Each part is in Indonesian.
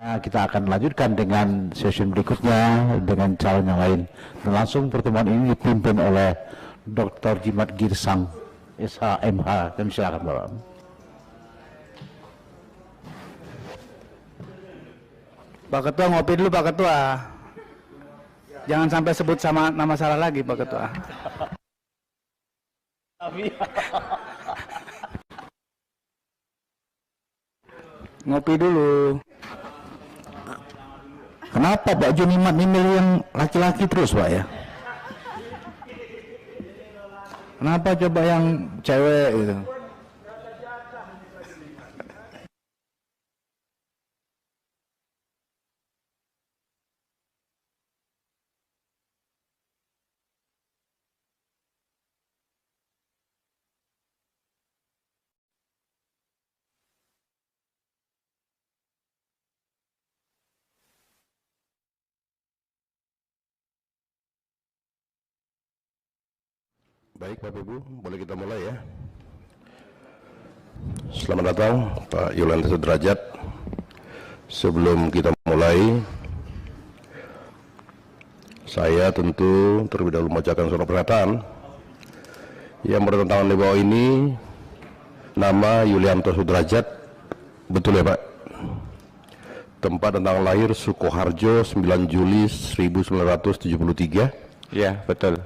Kita akan lanjutkan dengan sesi berikutnya dengan calon yang lain. Dan langsung pertemuan ini dipimpin oleh Dr. Jimat Girsang, SHMH. Kami silakan Bapak. Pak Ketua ngopi dulu Pak Ketua. Jangan sampai sebut sama nama salah lagi Pak Ketua. Ngopi dulu. Kenapa Pak Junimat ini milih yang laki-laki terus Pak ya? Kenapa coba yang cewek gitu? Baik Bapak Ibu, boleh kita mulai ya. Selamat datang Pak Yulianto Sudrajat. Sebelum kita mulai, saya tentu terlebih dahulu membacakan surat pernyataan yang bertentangan di bawah ini. Nama Yulianto Sudrajat, betul ya Pak? Tempat dan tanggal lahir Sukoharjo 9 Juli 1973. Ya, betul.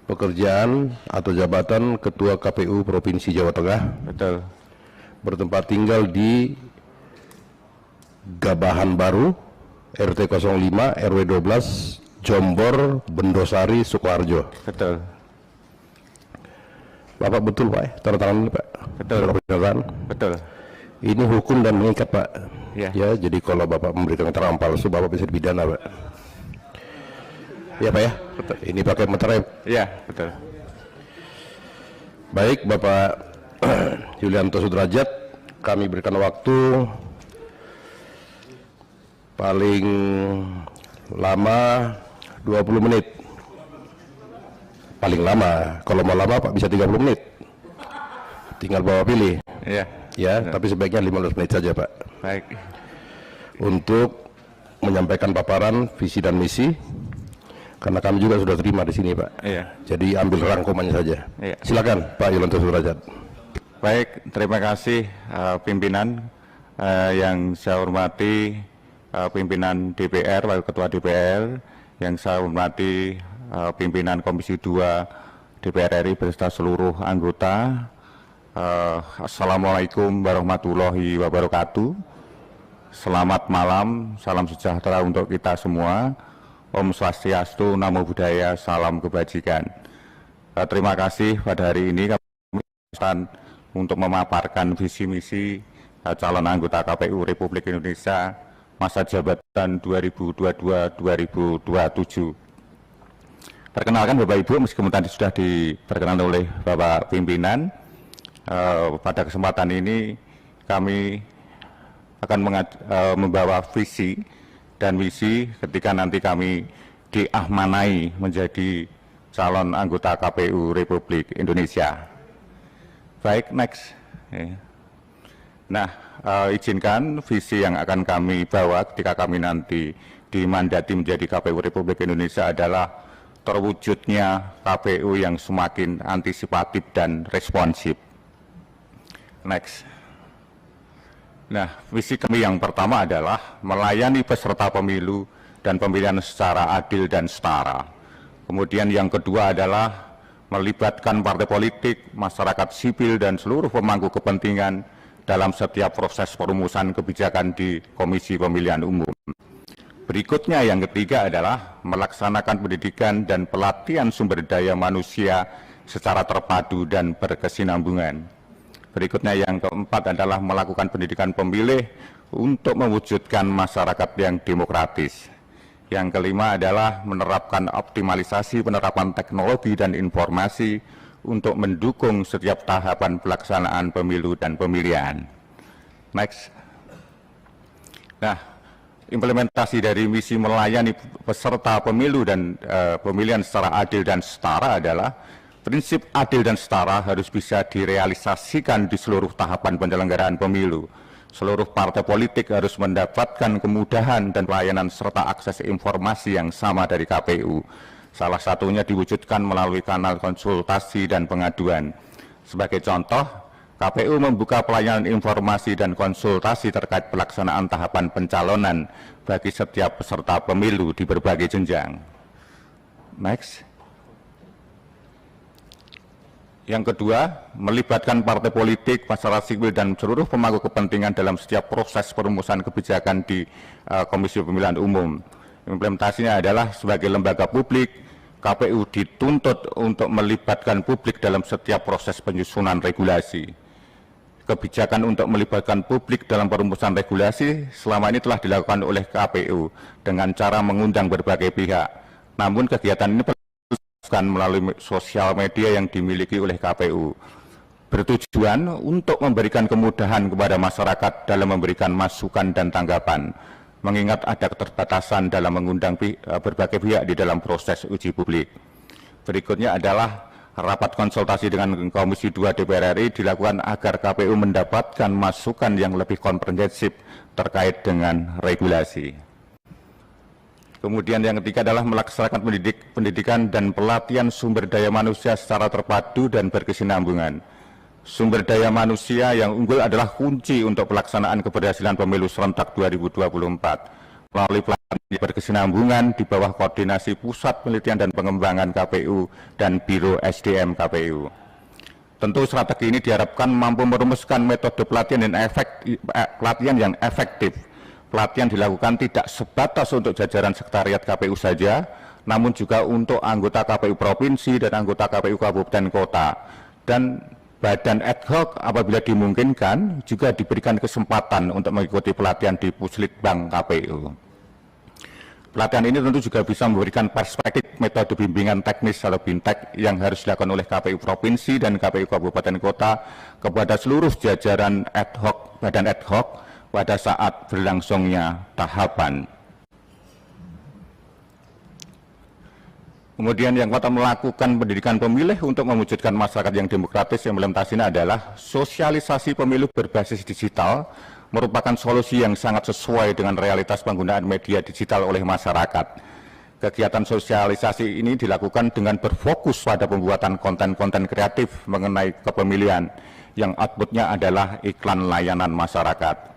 Pekerjaan atau jabatan Ketua KPU Provinsi Jawa Tengah. Betul. Bertempat tinggal di Gabahan Baru, RT 05, RW 12, Jombor, Bendosari, Sukoharjo. Betul. Bapak betul Pak ya? Tanda tangan ini Pak? Betul. Betul. Ini hukum dan mengikat Pak. Ya. Ya, jadi kalau Bapak memberikan keterangan palsu, Bapak bisa dipidana Pak. Ya Pak ya? Betul. Ini pakai meterem. Ya, betul. Baik Bapak Yulianto Sudrajat, kami berikan waktu paling lama 20 menit. Paling lama, kalau mau lama Pak bisa 30 menit. Tinggal Bapak pilih. Ya. Ya, tapi sebaiknya 15 menit saja Pak. Baik. Untuk menyampaikan paparan visi dan misi. Karena kami juga sudah terima di sini Pak. Iya. Jadi ambil rangkumannya saja. Iya. Silakan Pak Yulianto Sudrajat. Baik, terima kasih pimpinan yang saya hormati, pimpinan DPR, Wakil Ketua DPR, yang saya hormati pimpinan Komisi 2 DPR RI beserta seluruh anggota. Assalamualaikum warahmatullahi wabarakatuh. Selamat malam, salam sejahtera untuk kita semua. Om Swastiastu, Namo Buddhaya, salam kebajikan. Terima kasih pada hari ini kami untuk memaparkan visi misi calon anggota KPU Republik Indonesia masa jabatan 2022-2027. Perkenalkan Bapak Ibu, meskipun tadi sudah diperkenalkan oleh Bapak Pimpinan, pada kesempatan ini kami akan membawa visi dan misi ketika nanti kami diamanai menjadi calon anggota KPU Republik Indonesia. Baik, next. Nah, izinkan visi yang akan kami bawa ketika kami nanti dimandati menjadi KPU Republik Indonesia adalah terwujudnya KPU yang semakin antisipatif dan responsif. Next. Nah, visi kami yang pertama adalah melayani peserta pemilu dan pemilihan secara adil dan setara. Kemudian yang kedua adalah melibatkan partai politik, masyarakat sipil, dan seluruh pemangku kepentingan dalam setiap proses perumusan kebijakan di Komisi Pemilihan Umum. Berikutnya yang ketiga adalah melaksanakan pendidikan dan pelatihan sumber daya manusia secara terpadu dan berkesinambungan. Berikutnya yang keempat adalah melakukan pendidikan pemilih untuk mewujudkan masyarakat yang demokratis. Yang kelima adalah menerapkan optimalisasi penerapan teknologi dan informasi untuk mendukung setiap tahapan pelaksanaan pemilu dan pemilihan. Next. Nah, implementasi dari misi melayani peserta pemilu dan pemilihan secara adil dan setara adalah prinsip adil dan setara harus bisa direalisasikan di seluruh tahapan penyelenggaraan pemilu, Seluruh partai politik harus mendapatkan kemudahan dan pelayanan serta akses informasi yang sama dari KPU. Salah satunya diwujudkan melalui kanal konsultasi dan pengaduan. Sebagai contoh, KPU membuka pelayanan informasi dan konsultasi terkait pelaksanaan tahapan pencalonan bagi setiap peserta pemilu di berbagai jenjang. Next. Yang kedua, melibatkan partai politik, masyarakat sipil, dan seluruh pemangku kepentingan dalam setiap proses perumusan kebijakan di Komisi Pemilihan Umum. Implementasinya adalah sebagai lembaga publik, KPU dituntut untuk melibatkan publik dalam setiap proses penyusunan regulasi. Kebijakan untuk melibatkan publik dalam perumusan regulasi selama ini telah dilakukan oleh KPU dengan cara mengundang berbagai pihak. Namun kegiatan ini melalui sosial media yang dimiliki oleh KPU, bertujuan untuk memberikan kemudahan kepada masyarakat dalam memberikan masukan dan tanggapan, mengingat ada keterbatasan dalam mengundang berbagai pihak di dalam proses uji publik. Berikutnya adalah rapat konsultasi dengan Komisi 2 DPR RI dilakukan agar KPU mendapatkan masukan yang lebih komprehensif terkait dengan regulasi. Kemudian yang ketiga adalah melaksanakan pendidikan dan pelatihan sumber daya manusia secara terpadu dan berkesinambungan. Sumber daya manusia yang unggul adalah kunci untuk pelaksanaan keberhasilan pemilu serentak 2024. Melalui pelatihan berkesinambungan di bawah koordinasi Pusat Penelitian dan Pengembangan KPU dan Biro SDM KPU. Tentu strategi ini diharapkan mampu merumuskan metode pelatihan yang efektif. Pelatihan dilakukan tidak sebatas untuk jajaran sekretariat KPU saja, namun juga untuk anggota KPU provinsi dan anggota KPU kabupaten kota. Dan badan ad hoc apabila dimungkinkan juga diberikan kesempatan untuk mengikuti pelatihan di Puslitbang KPU. Pelatihan ini tentu juga bisa memberikan perspektif metode bimbingan teknis atau BINTEK yang harus dilakukan oleh KPU provinsi dan KPU kabupaten kota kepada seluruh jajaran ad hoc, badan ad hoc pada saat berlangsungnya tahapan. Kemudian yang kota melakukan pendidikan pemilih untuk mewujudkan masyarakat yang demokratis. Implementasinya adalah sosialisasi pemilu berbasis digital merupakan solusi yang sangat sesuai dengan realitas penggunaan media digital oleh masyarakat. Kegiatan sosialisasi ini dilakukan dengan berfokus pada pembuatan konten-konten kreatif mengenai kepemilian yang outputnya adalah iklan layanan masyarakat.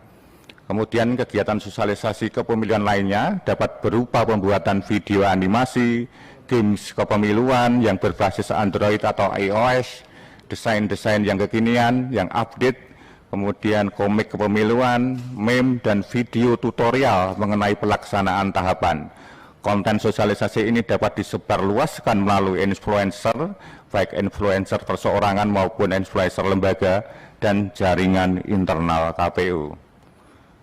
Kemudian kegiatan sosialisasi kepemilian lainnya dapat berupa pembuatan video animasi, games kepemiluan yang berbasis Android atau iOS, desain-desain yang kekinian, yang update, kemudian komik kepemiluan, meme, dan video tutorial mengenai pelaksanaan tahapan. Konten sosialisasi ini dapat disebarluaskan melalui influencer, baik influencer perseorangan maupun influencer lembaga dan jaringan internal KPU.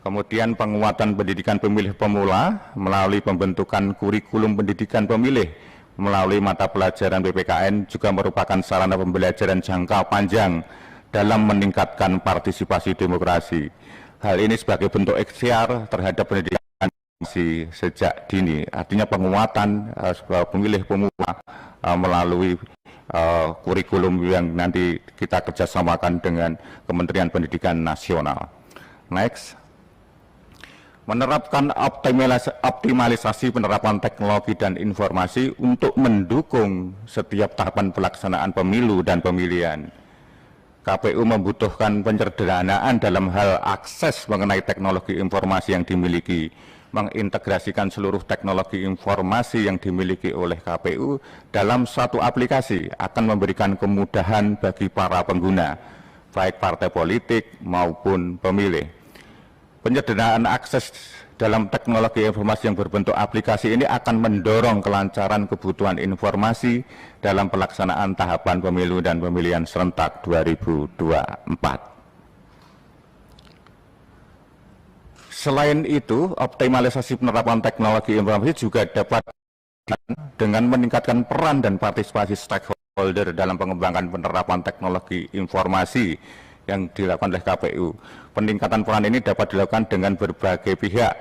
Kemudian penguatan pendidikan pemilih pemula melalui pembentukan kurikulum pendidikan pemilih melalui mata pelajaran PPKN juga merupakan sarana pembelajaran jangka panjang dalam meningkatkan partisipasi demokrasi. Hal ini sebagai bentuk ikhtiar terhadap pendidikan sejak dini, artinya penguatan pemilih pemula melalui kurikulum yang nanti kita kerjasamakan dengan Kementerian Pendidikan Nasional. Next. Menerapkan optimalisasi penerapan teknologi dan informasi untuk mendukung setiap tahapan pelaksanaan pemilu dan pemilihan. KPU membutuhkan penyederhanaan dalam hal akses mengenai teknologi informasi yang dimiliki, mengintegrasikan seluruh teknologi informasi yang dimiliki oleh KPU dalam satu aplikasi akan memberikan kemudahan bagi para pengguna, baik partai politik maupun pemilih. Penyederhanaan akses dalam teknologi informasi yang berbentuk aplikasi ini akan mendorong kelancaran kebutuhan informasi dalam pelaksanaan tahapan pemilu dan pemilihan serentak 2024. Selain itu, optimalisasi penerapan teknologi informasi juga dapat dengan meningkatkan peran dan partisipasi stakeholder dalam pengembangan penerapan teknologi informasi yang dilakukan oleh KPU. Peningkatan peran ini dapat dilakukan dengan berbagai pihak,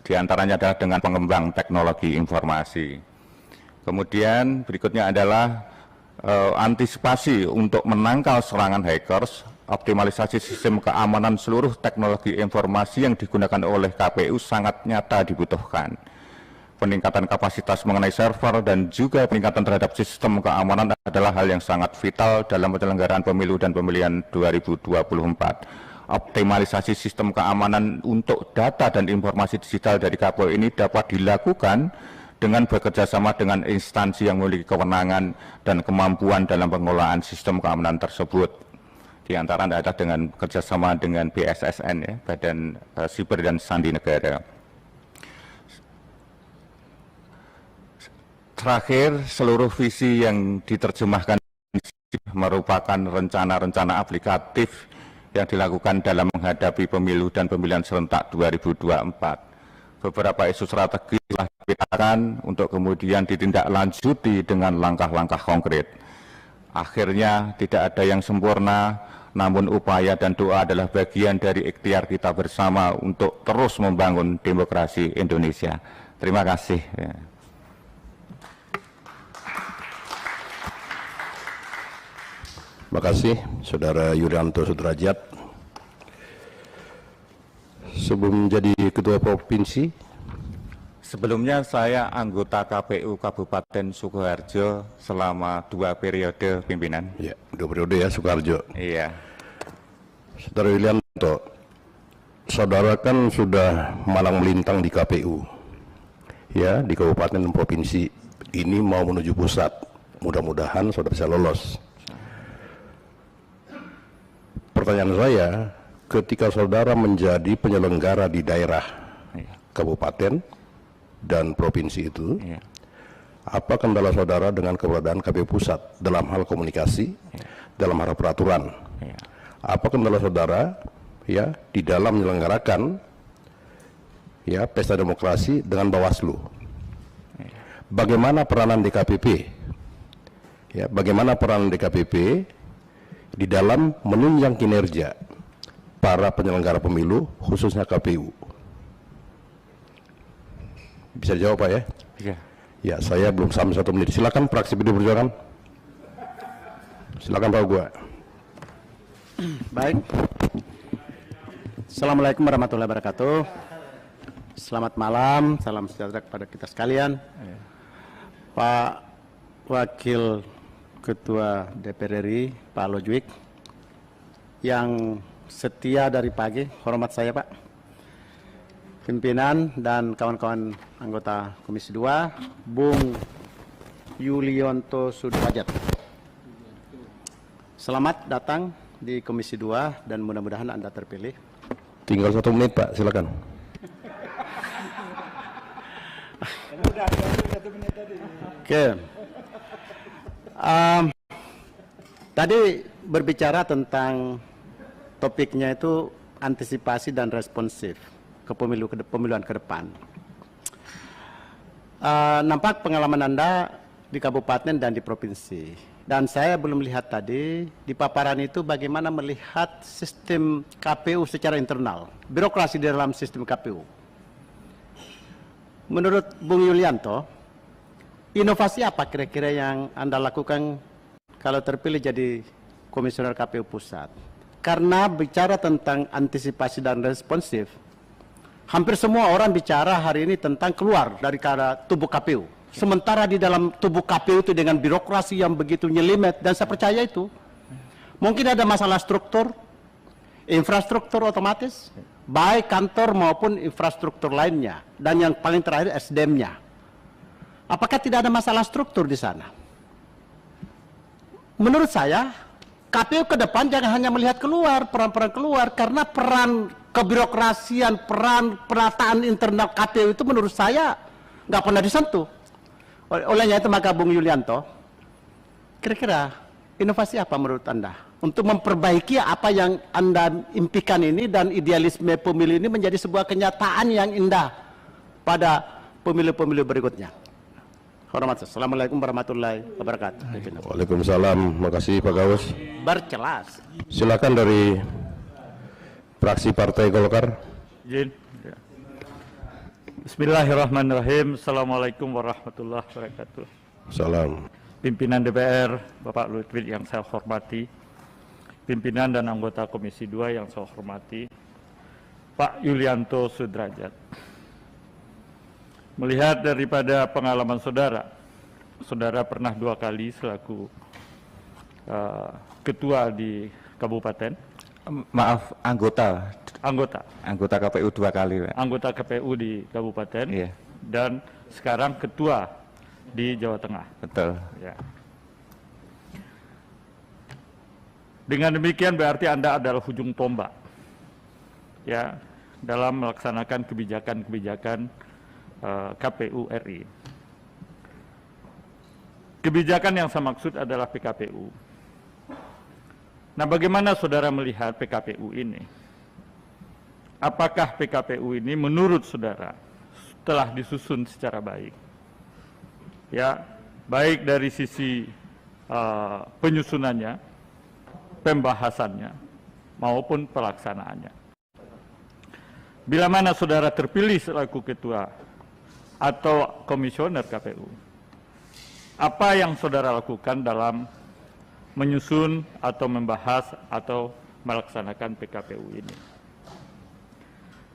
diantaranya adalah dengan pengembang teknologi informasi. Kemudian berikutnya adalah antisipasi untuk menangkal serangan hackers optimalisasi sistem keamanan seluruh teknologi informasi yang digunakan oleh KPU sangat nyata dibutuhkan. Peningkatan kapasitas mengenai server dan juga peningkatan terhadap sistem keamanan adalah hal yang sangat vital dalam penyelenggaraan pemilu dan pemilihan 2024. Optimalisasi sistem keamanan untuk data dan informasi digital dari KPU ini dapat dilakukan dengan bekerjasama dengan instansi yang memiliki kewenangan dan kemampuan dalam pengelolaan sistem keamanan tersebut. Di antara adalah dengan kerjasama dengan BSSN, ya, Badan Siber dan Sandi Negara. Terakhir, seluruh visi yang diterjemahkan merupakan rencana-rencana aplikatif yang dilakukan dalam menghadapi pemilu dan pemilihan serentak 2024. Beberapa isu strategis telah dipetakan untuk kemudian ditindaklanjuti dengan langkah-langkah konkret. Akhirnya tidak ada yang sempurna, namun upaya dan doa adalah bagian dari ikhtiar kita bersama untuk terus membangun demokrasi Indonesia. Terima kasih. Terima kasih, Saudara Yulianto Sudrajat. Sebelum menjadi Ketua Provinsi, sebelumnya saya anggota KPU Kabupaten Sukoharjo selama 2 periode pimpinan. ya, 2 periode ya, Sukoharjo. Iya. Saudara Yulianto, saudara kan sudah malang melintang di KPU, ya, di kabupaten dan provinsi ini mau menuju pusat. Mudah-mudahan saudara bisa lolos. Pertanyaan saya, ketika saudara menjadi penyelenggara di daerah, kabupaten dan provinsi itu, apa kendala saudara dengan keberadaan KPU pusat dalam hal komunikasi, dalam hal peraturan? Apa kendala saudara, ya, di dalam menyelenggarakan, ya, pesta demokrasi dengan Bawaslu? Bagaimana peranan DKPP? Ya, bagaimana peranan DKPP di dalam menunjang kinerja para penyelenggara pemilu, khususnya KPU? Bisa dijawab, Pak, ya? Bisa. Ya, saya belum sampai 1 menit. Silakan fraksi PD Perjuangan. Silakan Pak Gua. Baik. Assalamualaikum warahmatullahi wabarakatuh. Selamat malam, salam sejahtera kepada kita sekalian. Pak Wakil Ketua DPR RI, Pak Lojwik, yang setia dari pagi, hormat saya Pak, pimpinan dan kawan-kawan anggota Komisi 2, Bung Yulianto Sudrajat. Selamat datang di Komisi 2 dan mudah-mudahan Anda terpilih. Tinggal 1 menit Pak, silakan. Oke. Tadi berbicara tentang topiknya itu antisipasi dan responsif ke pemiluan ke depan. Nampak pengalaman Anda di kabupaten dan di provinsi. Dan saya belum lihat tadi di paparan itu bagaimana melihat sistem KPU secara internal, birokrasi di dalam sistem KPU. Menurut Bung Yulianto, inovasi apa kira-kira yang Anda lakukan kalau terpilih jadi komisioner KPU pusat? Karena bicara tentang antisipasi dan responsif, hampir semua orang bicara hari ini tentang keluar dari tubuh KPU. Sementara di dalam tubuh KPU itu dengan birokrasi yang begitu nyelimet, dan saya percaya itu mungkin ada masalah struktur, infrastruktur otomatis, baik kantor maupun infrastruktur lainnya, dan yang paling terakhir SDM-nya. Apakah tidak ada masalah struktur di sana? Menurut saya, KPU ke depan jangan hanya melihat keluar, peran-peran keluar, karena peran kebirokrasian, peran penataan internal KPU itu menurut saya nggak pernah disentuh. Olehnya itu maka Bung Yulianto, kira-kira inovasi apa menurut Anda untuk memperbaiki apa yang Anda impikan ini dan idealisme pemilu ini menjadi sebuah kenyataan yang indah pada pemilu-pemilu berikutnya? Hormat. Assalamualaikum warahmatullahi wabarakatuh. Waalaikumsalam. Makasih Pak Gawus. Berkelas. Silakan dari fraksi Partai Golkar. Izin. Bismillahirrahmanirrahim. Assalamualaikum warahmatullahi wabarakatuh. Salam. Pimpinan DPR, Bapak Lutfi yang saya hormati, pimpinan dan anggota Komisi 2 yang saya hormati, Pak Yulianto Sudrajat. Melihat daripada pengalaman saudara, saudara pernah 2 kali selaku ketua di kabupaten. Maaf, anggota Anggota KPU 2 kali, Pak. anggota KPU di kabupaten, Iya, dan sekarang ketua di Jawa Tengah. betul. Ya. Dengan demikian berarti Anda adalah ujung tombak ya dalam melaksanakan kebijakan-kebijakan KPU RI. Kebijakan yang saya maksud adalah PKPU. Nah, bagaimana saudara melihat PKPU ini? Apakah PKPU ini menurut saudara telah disusun secara baik? Ya, baik dari sisi penyusunannya, pembahasannya, maupun pelaksanaannya. Bila mana saudara terpilih selaku ketua atau komisioner KPU, apa yang saudara lakukan dalam menyusun atau membahas atau melaksanakan PKPU ini?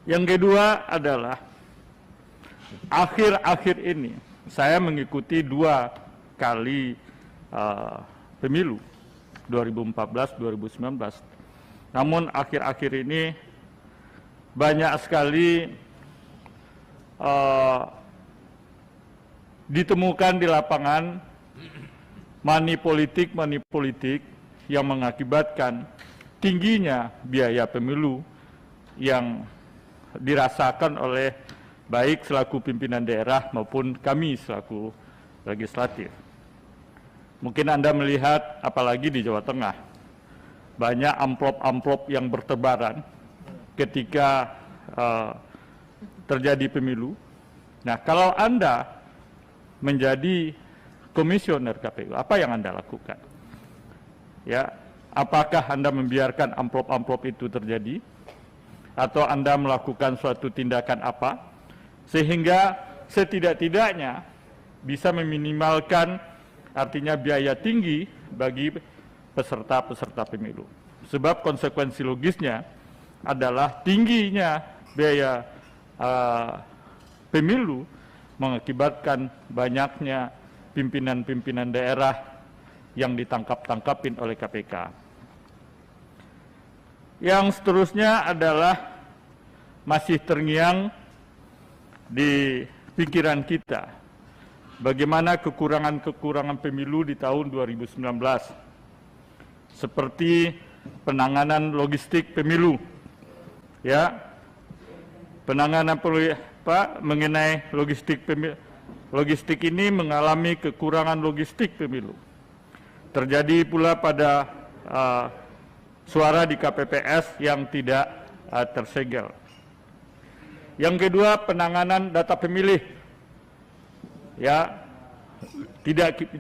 Yang kedua adalah akhir-akhir ini saya mengikuti 2 kali pemilu 2014-2019. Namun akhir-akhir ini banyak sekali ditemukan di lapangan money politik yang mengakibatkan tingginya biaya pemilu yang dirasakan oleh baik selaku pimpinan daerah maupun kami selaku legislatif. Mungkin Anda melihat apalagi di Jawa Tengah, banyak amplop-amplop yang bertebaran ketika terjadi pemilu. Nah, kalau Anda menjadi komisioner KPU, apa yang Anda lakukan? Ya, apakah Anda membiarkan amplop-amplop itu terjadi? Atau Anda melakukan suatu tindakan apa? Sehingga setidak-tidaknya bisa meminimalkan artinya biaya tinggi bagi peserta-peserta pemilu. Sebab konsekuensi logisnya adalah tingginya biaya pemilu mengakibatkan banyaknya pimpinan-pimpinan daerah yang ditangkap-tangkapin oleh KPK. Yang seterusnya adalah masih terngiang di pikiran kita bagaimana kekurangan-kekurangan pemilu di tahun 2019, seperti penanganan logistik pemilu, ya, penanganan mengenai logistik pemilu. Logistik ini mengalami kekurangan logistik pemilu. Terjadi pula pada suara di KPPS yang tidak tersegel. Yang kedua, penanganan data pemilih. Ya,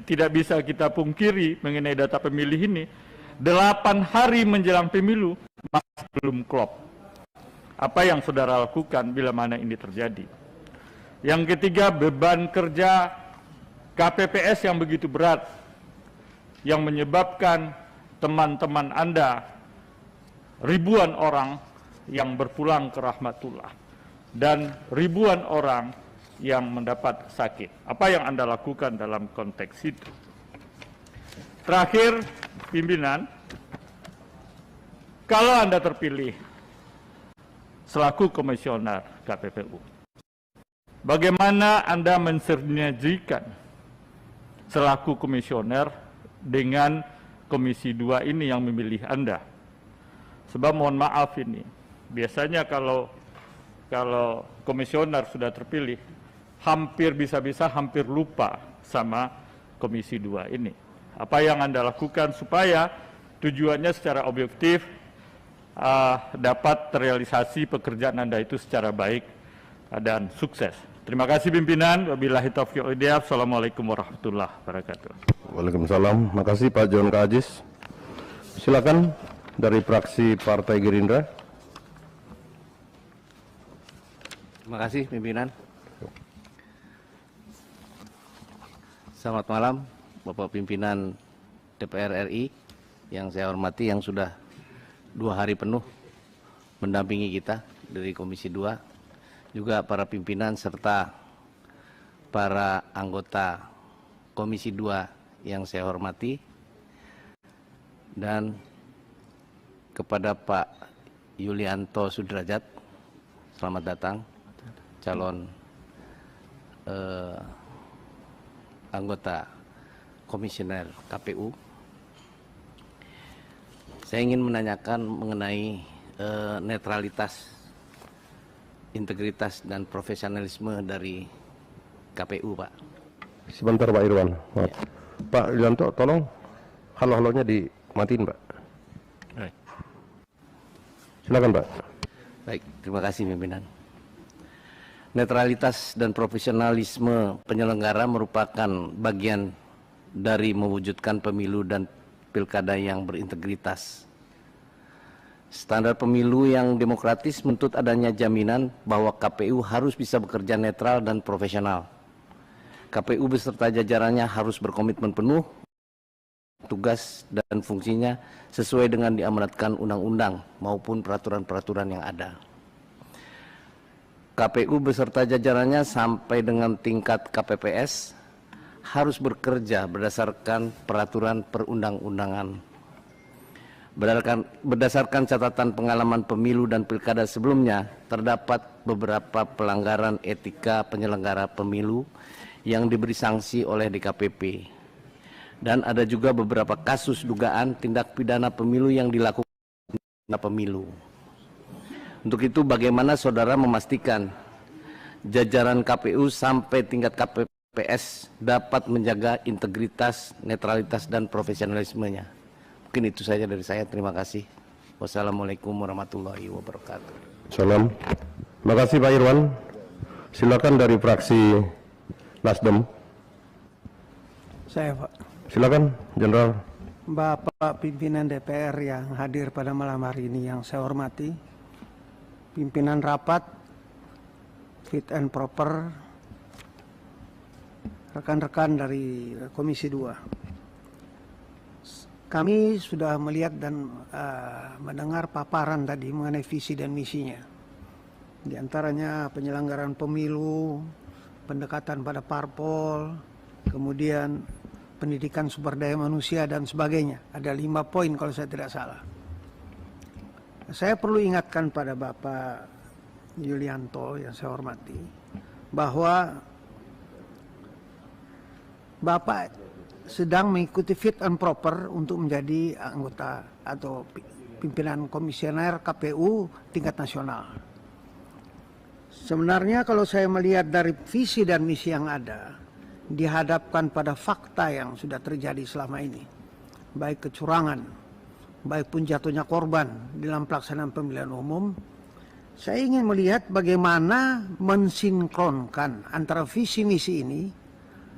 tidak bisa kita pungkiri mengenai data pemilih ini, 8 hari menjelang pemilu masih belum klop. Apa yang saudara lakukan bila mana ini terjadi? Yang ketiga, beban kerja KPPS yang begitu berat, yang menyebabkan teman-teman Anda, ribuan orang yang berpulang ke rahmatullah, dan ribuan orang yang mendapat sakit. Apa yang Anda lakukan dalam konteks itu? Terakhir, pimpinan, kalau Anda terpilih selaku komisioner KPPU, bagaimana Anda mensinergikan selaku komisioner dengan Komisi 2 ini yang memilih Anda? Sebab mohon maaf ini, biasanya kalau komisioner sudah terpilih, hampir bisa-bisa hampir lupa sama Komisi 2 ini. Apa yang Anda lakukan supaya tujuannya secara objektif dapat terrealisasi pekerjaan Anda itu secara baik dan sukses. Terima kasih pimpinan. Wabillahi taufiq wal hidayah. Assalamualaikum warahmatullahi wabarakatuh. Waalaikumsalam. Makasih Pak John Kajis. Silakan dari fraksi Partai Gerindra. Terima kasih pimpinan. Selamat malam Bapak pimpinan DPR RI yang saya hormati, yang sudah 2 hari penuh mendampingi kita dari Komisi 2, juga para pimpinan serta para anggota Komisi 2 yang saya hormati, dan kepada Pak Yulianto Sudrajat, selamat datang, calon anggota komisioner KPU. Saya ingin menanyakan mengenai netralitas, integritas, dan profesionalisme dari KPU, Pak. Sebentar Pak Irwan. Maaf. Pak Yulianto, tolong halo-halonya dimatiin, Pak. Silakan, Pak. Baik, terima kasih pimpinan. Netralitas dan profesionalisme penyelenggara merupakan bagian dari mewujudkan pemilu dan pilkada yang berintegritas. Standar pemilu yang demokratis menuntut adanya jaminan bahwa KPU harus bisa bekerja netral dan profesional. KPU beserta jajarannya harus berkomitmen penuh tugas dan fungsinya sesuai dengan diamanatkan undang-undang maupun peraturan-peraturan yang ada. KPU beserta jajarannya sampai dengan tingkat KPPS harus bekerja berdasarkan peraturan perundang-undangan. Berdasarkan catatan pengalaman pemilu dan pilkada sebelumnya, terdapat beberapa pelanggaran etika penyelenggara pemilu yang diberi sanksi oleh DKPP. Dan ada juga beberapa kasus dugaan tindak pidana pemilu yang dilakukan pemilu. Untuk itu bagaimana saudara memastikan jajaran KPU sampai tingkat KPPS dapat menjaga integritas, netralitas, dan profesionalismenya? Mungkin itu saja dari saya. Terima kasih. Wassalamualaikum warahmatullahi wabarakatuh. Salam. Terima kasih Pak Irwan. Silakan dari fraksi Nasdem. Saya, Pak. Silakan, Jenderal. Bapak pimpinan DPR yang hadir pada malam hari ini yang saya hormati, pimpinan rapat, fit and proper, rekan-rekan dari Komisi 2. Kami sudah melihat dan mendengar paparan tadi mengenai visi dan misinya. Di antaranya penyelenggaraan pemilu, pendekatan pada parpol, kemudian pendidikan sumber daya manusia dan sebagainya. Ada 5 poin kalau saya tidak salah. Saya perlu ingatkan pada Bapak Yulianto yang saya hormati, bahwa Bapak sedang mengikuti fit and proper untuk menjadi anggota atau pimpinan komisioner KPU tingkat nasional. Sebenarnya kalau saya melihat dari visi dan misi yang ada, dihadapkan pada fakta yang sudah terjadi selama ini, baik kecurangan, baik pun jatuhnya korban dalam pelaksanaan pemilihan umum, saya ingin melihat bagaimana mensinkronkan antara visi misi ini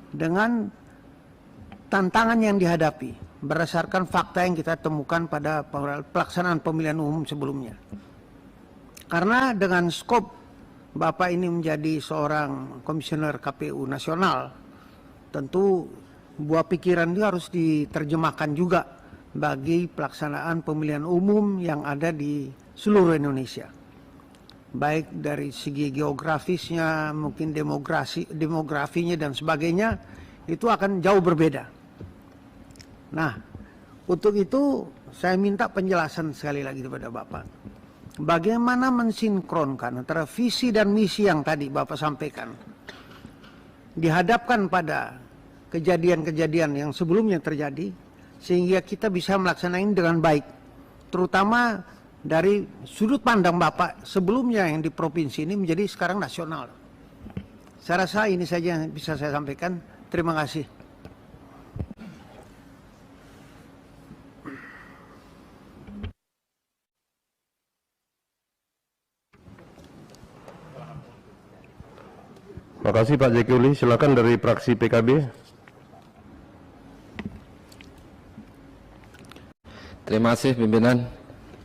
dengan tantangan yang dihadapi berdasarkan fakta yang kita temukan pada pelaksanaan pemilihan umum sebelumnya. Karena dengan skop Bapak ini menjadi seorang komisioner KPU nasional, tentu buah pikiran itu harus diterjemahkan juga bagi pelaksanaan pemilihan umum yang ada di seluruh Indonesia. Baik dari segi geografisnya, mungkin demografinya dan sebagainya, itu akan jauh berbeda. Nah, untuk itu saya minta penjelasan sekali lagi kepada Bapak. Bagaimana mensinkronkan antara visi dan misi yang tadi Bapak sampaikan, dihadapkan pada kejadian-kejadian yang sebelumnya terjadi, sehingga kita bisa melaksanakan dengan baik, terutama dari sudut pandang Bapak sebelumnya yang di provinsi ini menjadi sekarang nasional. Saya rasa ini saja yang bisa saya sampaikan. Terima kasih. Terima kasih Pak Zeki Uli. Silakan dari fraksi PKB. Terima kasih pimpinan.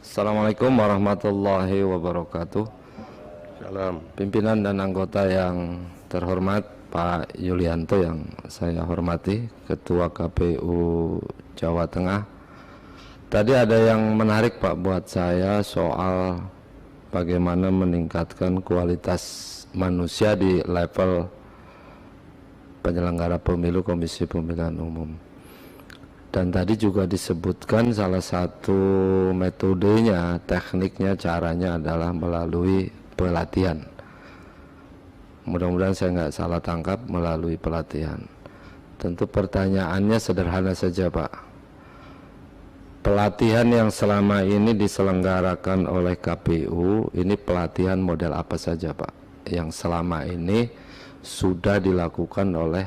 Assalamualaikum warahmatullahi wabarakatuh. Salam. Pimpinan dan anggota yang terhormat, Pak Yulianto yang saya hormati, Ketua KPU Jawa Tengah, Tadi ada yang menarik Pak buat saya soal bagaimana meningkatkan kualitas manusia di level penyelenggara pemilu, Komisi Pemilihan Umum. Dan tadi juga disebutkan salah satu metodenya, tekniknya, caranya adalah melalui pelatihan. Mudah-mudahan saya nggak salah tangkap, melalui pelatihan. Tentu pertanyaannya sederhana saja Pak. Pelatihan yang selama ini diselenggarakan oleh KPU, ini pelatihan model apa saja Pak? Yang selama ini sudah dilakukan oleh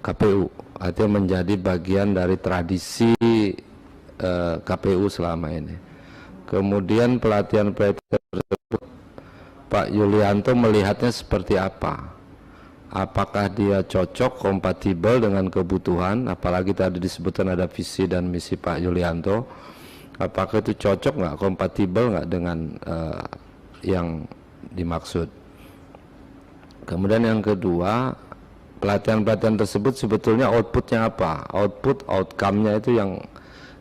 KPU, artinya menjadi bagian dari tradisi KPU selama ini. Kemudian pelatihan-pelatihan tersebut Pak Yulianto melihatnya seperti apa? Apakah dia cocok, kompatibel dengan kebutuhan, apalagi tadi disebutkan ada visi dan misi Pak Yulianto, apakah itu cocok nggak, kompatibel nggak dengan yang dimaksud. Kemudian yang kedua, pelatihan-pelatihan tersebut sebetulnya outputnya apa, outcome-nya itu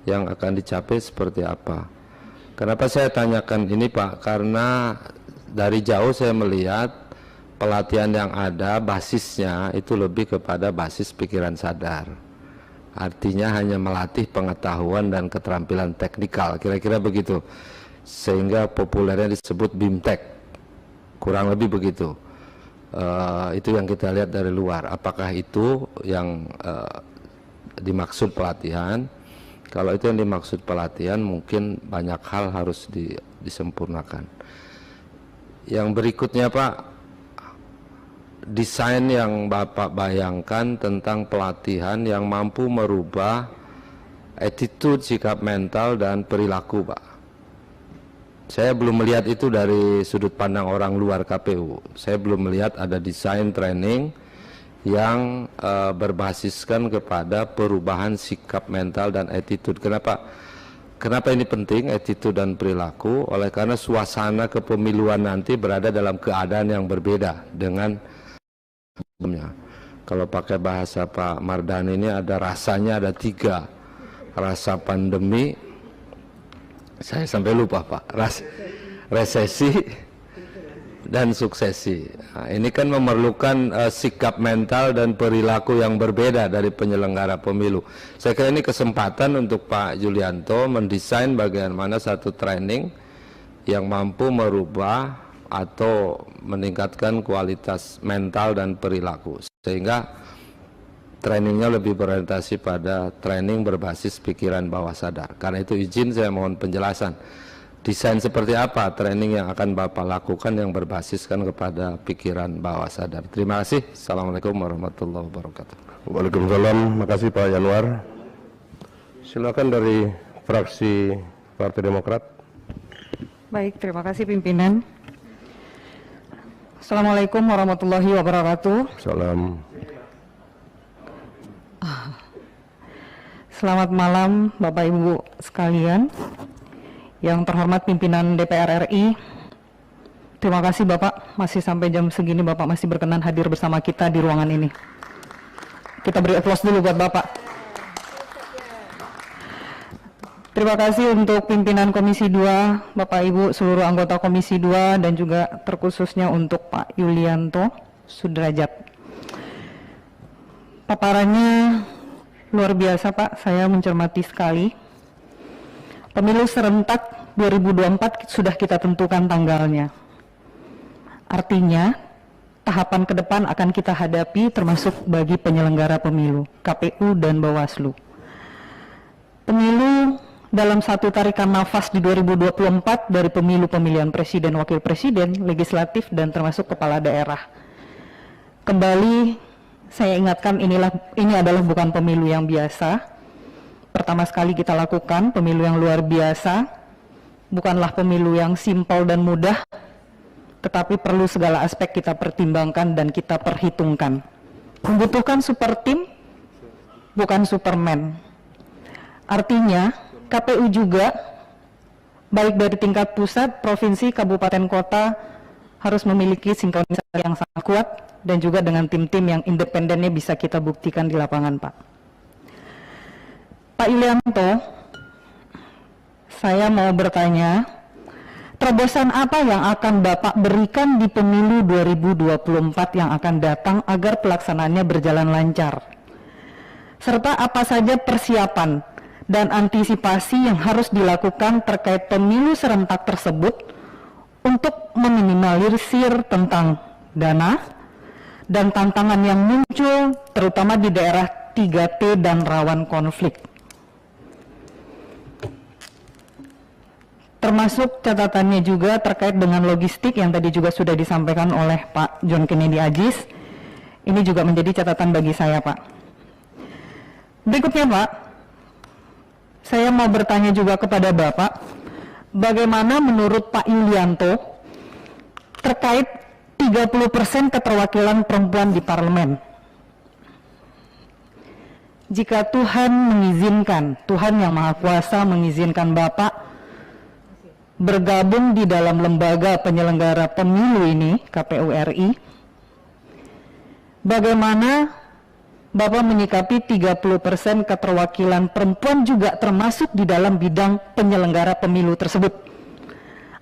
yang akan dicapai seperti apa. Kenapa saya tanyakan ini Pak, karena dari jauh saya melihat pelatihan yang ada basisnya itu lebih kepada basis pikiran sadar, artinya hanya melatih pengetahuan dan keterampilan teknikal, kira-kira begitu, sehingga populernya disebut BIMTEK, kurang lebih begitu. Itu yang kita lihat dari luar. Apakah itu yang dimaksud pelatihan? Kalau itu yang dimaksud pelatihan, mungkin banyak hal harus disempurnakan. Yang berikutnya Pak, desain yang Bapak bayangkan tentang pelatihan yang mampu merubah attitude, sikap mental, dan perilaku Pak. Saya belum melihat itu dari sudut pandang orang luar KPU. Saya belum melihat ada desain training yang berbasiskan kepada perubahan sikap mental dan attitude. Kenapa ini penting, attitude dan perilaku? Oleh karena suasana kepemiluan nanti berada dalam keadaan yang berbeda dengan sebelumnya. Kalau pakai bahasa Pak Mardhani ini ada rasanya, ada 3. Rasa pandemi, saya sampai lupa Pak, resesi dan suksesi. Nah, ini kan memerlukan sikap mental dan perilaku yang berbeda dari penyelenggara pemilu. Saya kira ini kesempatan untuk Pak Yulianto mendesain bagaimana satu training yang mampu merubah atau meningkatkan kualitas mental dan perilaku, sehingga trainingnya lebih berorientasi pada training berbasis pikiran bawah sadar. Karena itu izin saya mohon penjelasan, desain seperti apa training yang akan Bapak lakukan yang berbasiskan kepada pikiran bawah sadar. Terima kasih. Assalamualaikum warahmatullahi wabarakatuh. Waalaikumsalam. Makasih Pak Yanuar. Silakan dari fraksi Partai Demokrat. Baik, terima kasih pimpinan. Assalamualaikum warahmatullahi wabarakatuh. Salam. Selamat malam Bapak Ibu sekalian. Yang terhormat pimpinan DPR RI. Terima kasih Bapak, masih sampai jam segini Bapak masih berkenan hadir bersama kita di ruangan ini. Kita beri aplaus dulu buat Bapak. Terima kasih untuk pimpinan Komisi 2, Bapak Ibu seluruh anggota Komisi 2 dan juga terkhususnya untuk Pak Yulianto Sudrajat. Paparannya luar biasa Pak, saya mencermati sekali. Pemilu serentak 2024 sudah kita tentukan tanggalnya. Artinya tahapan ke depan akan kita hadapi termasuk bagi penyelenggara pemilu, KPU dan Bawaslu. Pemilu dalam satu tarikan nafas di 2024 dari pemilu pemilihan presiden, wakil presiden, legislatif, dan termasuk kepala daerah. Kembali saya ingatkan ini adalah bukan pemilu yang biasa. Pertama sekali kita lakukan pemilu yang luar biasa, bukanlah pemilu yang simpel dan mudah, tetapi perlu segala aspek kita pertimbangkan dan kita perhitungkan. Membutuhkan super tim, bukan superman. Artinya KPU juga baik dari tingkat pusat, provinsi, kabupaten, kota harus memiliki sinkronisasi yang sangat kuat dan juga dengan tim-tim yang independennya bisa kita buktikan di lapangan Pak. Pak Yulianto, saya mau bertanya, terobosan apa yang akan Bapak berikan di pemilu 2024 yang akan datang agar pelaksanaannya berjalan lancar? Serta apa saja persiapan dan antisipasi yang harus dilakukan terkait pemilu serentak tersebut untuk meminimalisir tentang dana dan tantangan yang muncul terutama di daerah 3T dan rawan konflik. Termasuk catatannya juga terkait dengan logistik yang tadi juga sudah disampaikan oleh Pak John Kennedy Ajis. Ini juga menjadi catatan bagi saya, Pak. Berikutnya, Pak, saya mau bertanya juga kepada Bapak, bagaimana menurut Pak Yulianto terkait 30% keterwakilan perempuan di parlemen? Jika Tuhan mengizinkan, Tuhan yang Maha Kuasa mengizinkan Bapak bergabung di dalam lembaga penyelenggara pemilu ini, KPU RI, bagaimana Bapak menyikapi 30% keterwakilan perempuan juga termasuk di dalam bidang penyelenggara pemilu tersebut?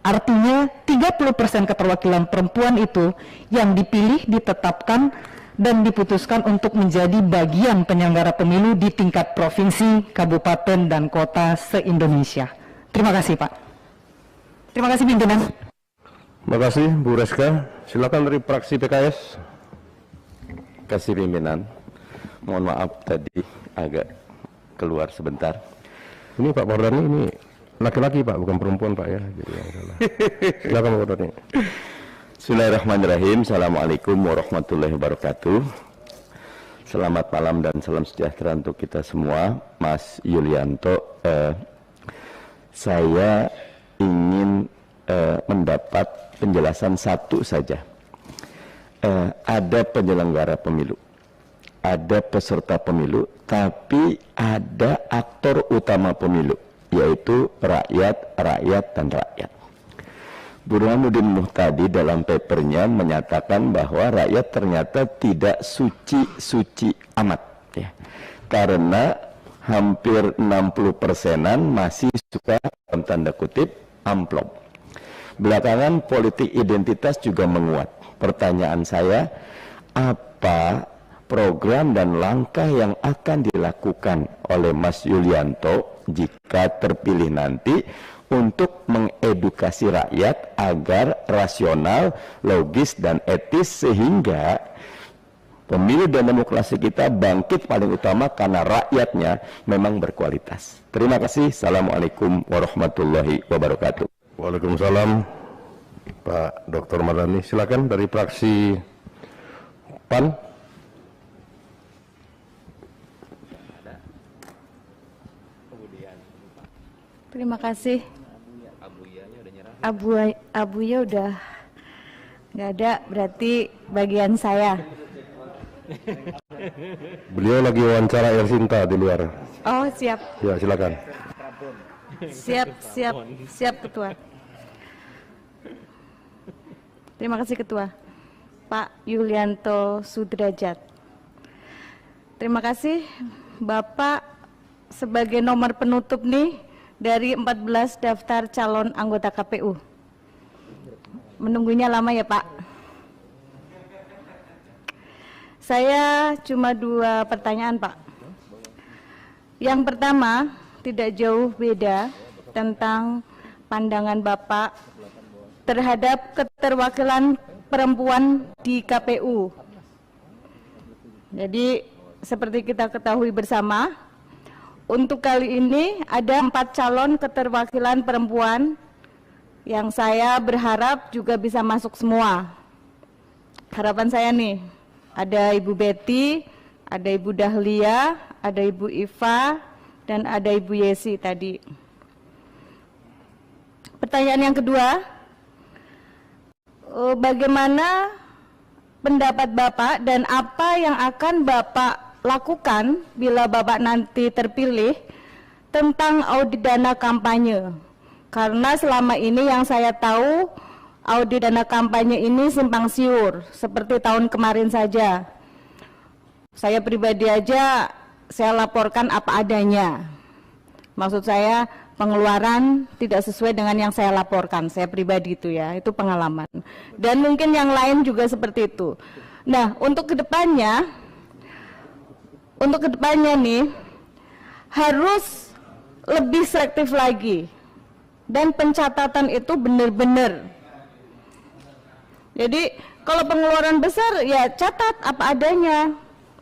Artinya 30% keterwakilan perempuan itu yang dipilih, ditetapkan, dan diputuskan untuk menjadi bagian penyelenggara pemilu di tingkat provinsi, kabupaten, dan kota se-Indonesia. Terima kasih, Pak. Terima kasih, pimpinan. Terima kasih, Bu Reska. Silakan dari fraksi PKS. Terima kasih, pimpinan. Mohon maaf tadi agak keluar sebentar. Ini Pak Mardhani ini laki-laki Pak, bukan perempuan Pak ya. Jadi yang salah. Silakan Pak Mardhani. Bismillahirrahmanirrahim. Assalamualaikum warahmatullahi wabarakatuh. Selamat malam dan salam sejahtera untuk kita semua. Mas Yulianto, saya ingin mendapat penjelasan satu saja. Ada penyelenggara pemilu, ada peserta pemilu, tapi ada aktor utama pemilu, yaitu rakyat, dan rakyat. Burhanuddin Muhtadi dalam papernya menyatakan bahwa rakyat ternyata tidak suci-suci amat, ya. Karena hampir 60%-an masih suka dalam tanda kutip amplop. Belakangan politik identitas juga menguat. Pertanyaan saya, apa program dan langkah yang akan dilakukan oleh Mas Yulianto jika terpilih nanti untuk mengedukasi rakyat agar rasional, logis, dan etis sehingga pemilu dan demokrasi kita bangkit paling utama karena rakyatnya memang berkualitas. Terima kasih. Assalamualaikum warahmatullahi wabarakatuh. Waalaikumsalam, Pak Dr. Mardhani. Silakan dari fraksi PAN. Terima kasih. Abuya udah nggak ada, berarti bagian saya. Beliau lagi wawancara Ersinta di luar. Oh, siap. Ya, silakan. Siap Ketua. Terima kasih Ketua. Pak Yulianto Sudrajat. Terima kasih Bapak sebagai nomor penutup nih dari 14 daftar calon anggota KPU. Menunggunya lama ya Pak. Saya cuma 2 pertanyaan Pak. Yang pertama, tidak jauh beda tentang pandangan Bapak terhadap keterwakilan perempuan di KPU. Jadi seperti kita ketahui bersama, untuk kali ini ada 4 calon keterwakilan perempuan yang saya berharap juga bisa masuk semua. Harapan saya nih, ada Ibu Betty, ada Ibu Dahlia, ada Ibu Iva, dan ada Ibu Yesi tadi. Pertanyaan yang kedua, bagaimana pendapat Bapak dan apa yang akan Bapak lakukan bila Bapak nanti terpilih tentang audit dana kampanye? Karena selama ini yang saya tahu audit dana kampanye ini simpang siur seperti tahun kemarin saja. Saya pribadi aja saya laporkan apa adanya. Maksud saya pengeluaran tidak sesuai dengan yang saya laporkan, saya pribadi itu ya, itu pengalaman. Dan mungkin yang lain juga seperti itu. Nah, untuk kedepannya nih harus lebih selektif lagi. Dan pencatatan itu benar-benar. Jadi kalau pengeluaran besar ya catat apa adanya.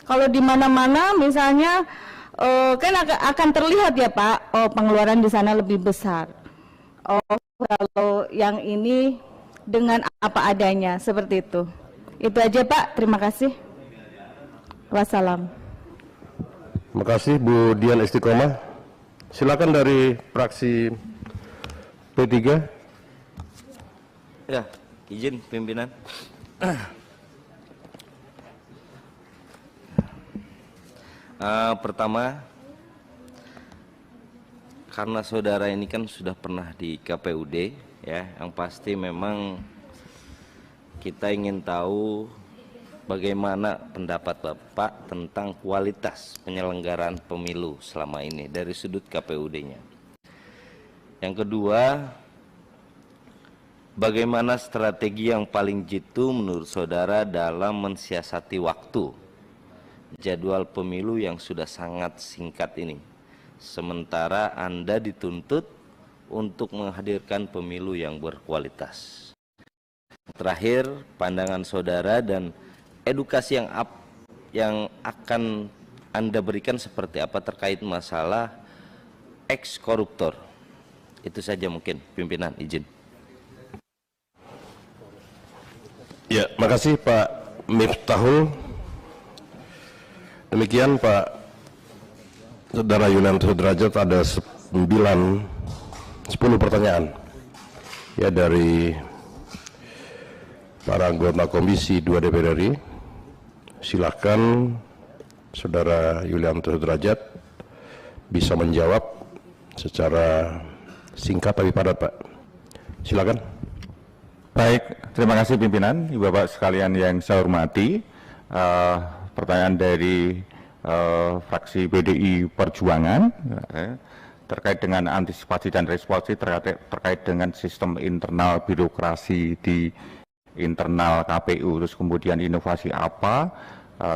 Kalau di mana-mana misalnya kan akan terlihat ya Pak, oh pengeluaran di sana lebih besar. Oh kalau yang ini dengan apa adanya, seperti itu. Itu aja Pak, terima kasih. Wassalam. Terima kasih Bu Dian Istiqomah. Silakan dari fraksi P3. Ya, izin pimpinan. Pertama, karena saudara ini kan sudah pernah di KPUD ya, yang pasti memang kita ingin tahu bagaimana pendapat Bapak tentang kualitas penyelenggaraan pemilu selama ini dari sudut KPUD-nya. Yang kedua, bagaimana strategi yang paling jitu menurut saudara dalam mensiasati waktu jadwal pemilu yang sudah sangat singkat ini, sementara Anda dituntut untuk menghadirkan pemilu yang berkualitas. Terakhir, pandangan saudara dan edukasi yang akan Anda berikan seperti apa terkait masalah eks-koruptor. Itu saja mungkin, pimpinan, izin. Ya, makasih Pak Miftahul. Demikian Pak Saudara Yulianto Sudrajat, ada 10 pertanyaan ya dari para anggota Komisi 2 DPR RI. Silakan Saudara Yulianto Sudrajat bisa menjawab secara singkat tapi padat, Pak. Silakan. Baik, terima kasih pimpinan, Ibu Bapak sekalian yang saya hormati. Pertanyaan dari fraksi PDI Perjuangan terkait dengan antisipasi dan responsi terkait dengan sistem internal birokrasi di internal KPU, terus kemudian inovasi apa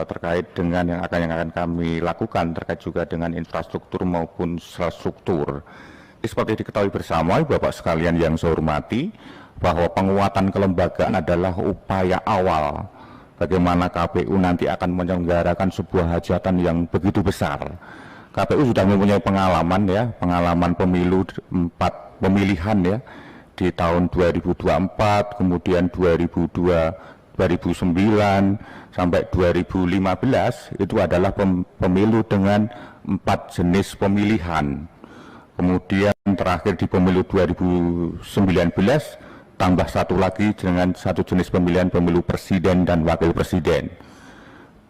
terkait dengan yang akan kami lakukan terkait juga dengan infrastruktur maupun struktur. Seperti diketahui bersama Ibu Bapak sekalian yang saya hormati, bahwa penguatan kelembagaan adalah upaya awal bagaimana KPU nanti akan menyelenggarakan sebuah hajatan yang begitu besar. KPU sudah mempunyai pengalaman ya, pengalaman pemilu 4 pemilihan ya, di tahun 2024, kemudian 2009 sampai 2015 itu adalah pemilu dengan 4 jenis pemilihan. Kemudian terakhir di pemilu 2019 tambah satu lagi dengan satu jenis pemilihan, pemilu presiden dan wakil presiden.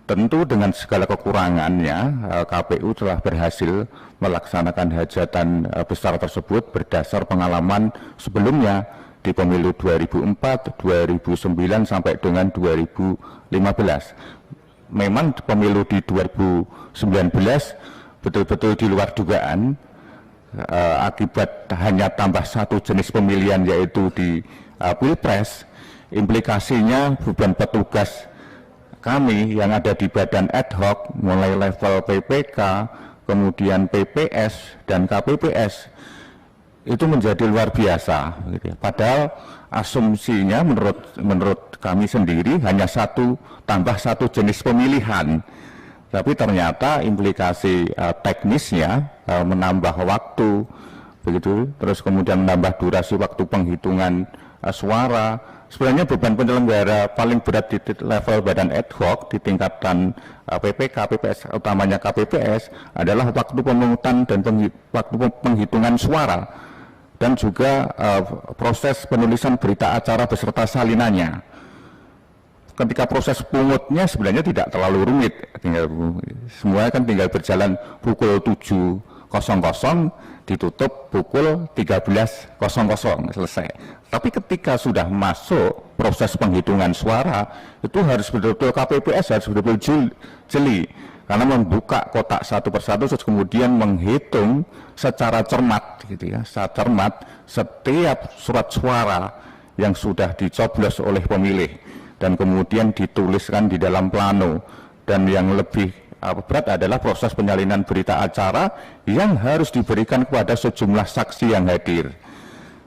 Tentu dengan segala kekurangannya, KPU telah berhasil melaksanakan hajatan besar tersebut berdasar pengalaman sebelumnya di pemilu 2004, 2009 sampai dengan 2015. Memang pemilu di 2019 betul-betul di luar dugaan, akibat hanya tambah satu jenis pemilihan yaitu di Pilpres. Implikasinya beban petugas kami yang ada di badan ad hoc mulai level PPK, kemudian PPS dan KPPS itu menjadi luar biasa gitu ya. Padahal asumsinya menurut kami sendiri hanya tambah satu jenis pemilihan. Tapi ternyata implikasi teknisnya menambah waktu, begitu, terus kemudian menambah durasi waktu penghitungan suara. Sebenarnya beban penyelenggara paling berat di level badan ad hoc di tingkatan PPK, PPS, utamanya KPPS adalah waktu pemungutan dan waktu penghitungan suara dan juga proses penulisan berita acara beserta salinannya. Ketika proses pungutnya sebenarnya tidak terlalu rumit, semua kan tinggal berjalan pukul 7.00 ditutup pukul 13.00 selesai. Tapi ketika sudah masuk proses penghitungan suara, itu harus betul-betul KPPS harus betul-betul jeli, karena membuka kotak satu persatu terus kemudian menghitung secara cermat gitu ya, secara cermat setiap surat suara yang sudah dicoblos oleh pemilih dan kemudian dituliskan di dalam plano. Dan yang lebih berat adalah proses penyalinan berita acara yang harus diberikan kepada sejumlah saksi yang hadir.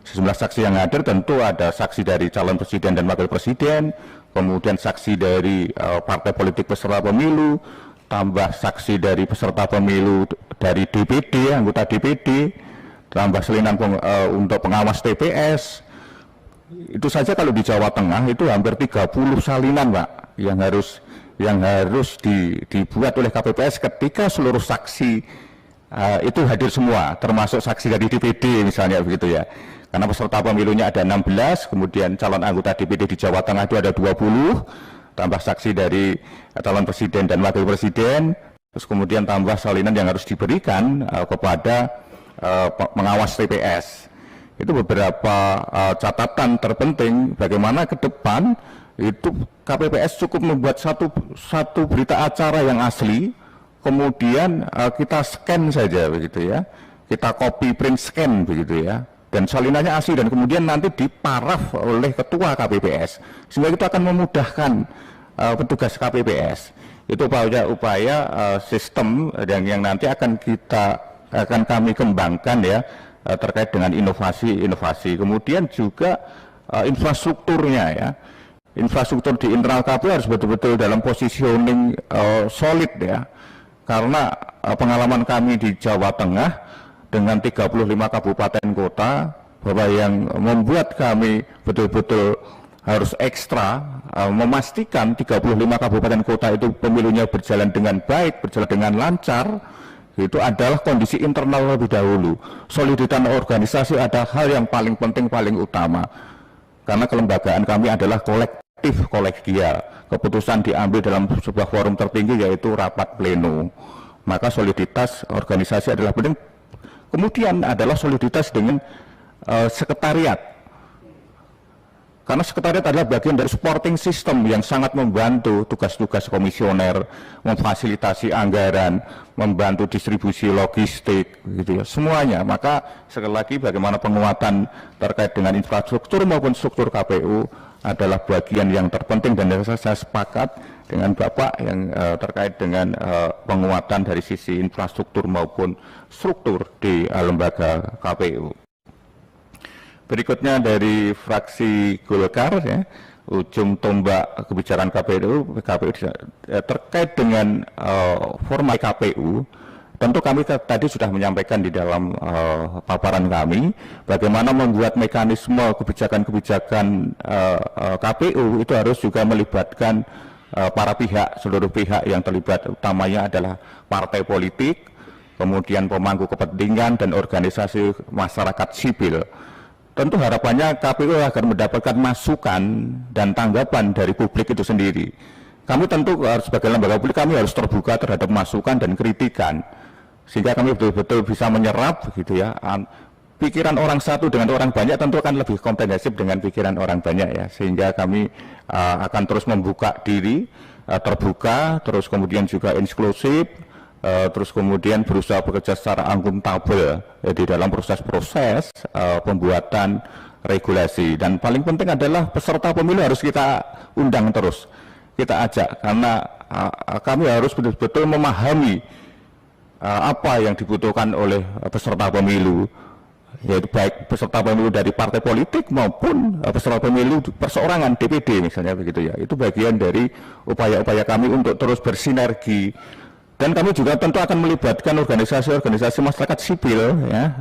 Sejumlah saksi yang hadir tentu ada saksi dari calon presiden dan wakil presiden, kemudian saksi dari partai politik peserta pemilu, tambah saksi dari peserta pemilu dari DPD, anggota DPD, tambah salinan untuk pengawas TPS. Itu saja kalau di Jawa Tengah itu hampir 30 salinan, Pak, yang harus dibuat oleh KPPS ketika seluruh saksi itu hadir semua, termasuk saksi dari DPD misalnya begitu ya. Karena peserta pemilunya ada 16, kemudian calon anggota DPD di Jawa Tengah itu ada 20, tambah saksi dari calon presiden dan wakil presiden, terus kemudian tambah salinan yang harus diberikan kepada pengawas TPS. Itu beberapa catatan terpenting bagaimana ke depan itu KPPS cukup membuat satu berita acara yang asli, kemudian kita scan saja begitu ya, kita copy print scan begitu ya, dan salinannya asli dan kemudian nanti diparaf oleh ketua KPPS, sehingga itu akan memudahkan petugas KPPS. Itu upaya sistem yang nanti akan kami kembangkan ya, terkait dengan inovasi. Kemudian juga infrastrukturnya ya. Infrastruktur di internal KPU harus betul-betul dalam positioning solid ya, karena pengalaman kami di Jawa Tengah dengan 35 kabupaten kota bahwa yang membuat kami betul-betul harus ekstra memastikan 35 kabupaten kota itu pemilunya berjalan dengan baik, berjalan dengan lancar, itu adalah kondisi internal lebih dahulu. Soliditas organisasi adalah hal yang paling penting, paling utama, karena kelembagaan kami adalah kolegial, keputusan diambil dalam sebuah forum tertinggi yaitu rapat pleno, maka soliditas organisasi adalah penting. Kemudian adalah soliditas dengan sekretariat, karena sekretariat adalah bagian dari supporting system yang sangat membantu tugas-tugas komisioner, memfasilitasi anggaran, membantu distribusi logistik gitu ya, semuanya. Maka sekali lagi bagaimana penguatan terkait dengan infrastruktur maupun struktur KPU adalah bagian yang terpenting, dan saya sepakat dengan Bapak yang terkait dengan penguatan dari sisi infrastruktur maupun struktur di lembaga KPU. Berikutnya dari fraksi Golkar ya, ujung tombak kebijakan KPU terkait dengan format KPU. Tentu kami tadi sudah menyampaikan di dalam paparan kami bagaimana membuat mekanisme kebijakan-kebijakan KPU itu harus juga melibatkan para pihak, seluruh pihak yang terlibat, utamanya adalah partai politik, kemudian pemangku kepentingan dan organisasi masyarakat sipil. Tentu harapannya KPU agar mendapatkan masukan dan tanggapan dari publik itu sendiri. Kami tentu sebagai lembaga publik kami harus terbuka terhadap masukan dan kritikan, sehingga kami betul-betul bisa menyerap gitu ya. Pikiran orang satu dengan orang banyak tentu akan lebih komprehensif dengan pikiran orang banyak ya, sehingga kami akan terus membuka diri, terbuka, terus kemudian juga inklusif, terus kemudian berusaha bekerja secara akuntabel ya, di dalam proses-proses pembuatan regulasi. Dan paling penting adalah peserta pemilu harus kita undang terus, kita ajak, karena kami harus betul-betul memahami apa yang dibutuhkan oleh peserta pemilu, yaitu baik peserta pemilu dari partai politik maupun peserta pemilu perseorangan DPD misalnya begitu ya. Itu bagian dari upaya-upaya kami untuk terus bersinergi, dan kami juga tentu akan melibatkan organisasi-organisasi masyarakat sipil ya,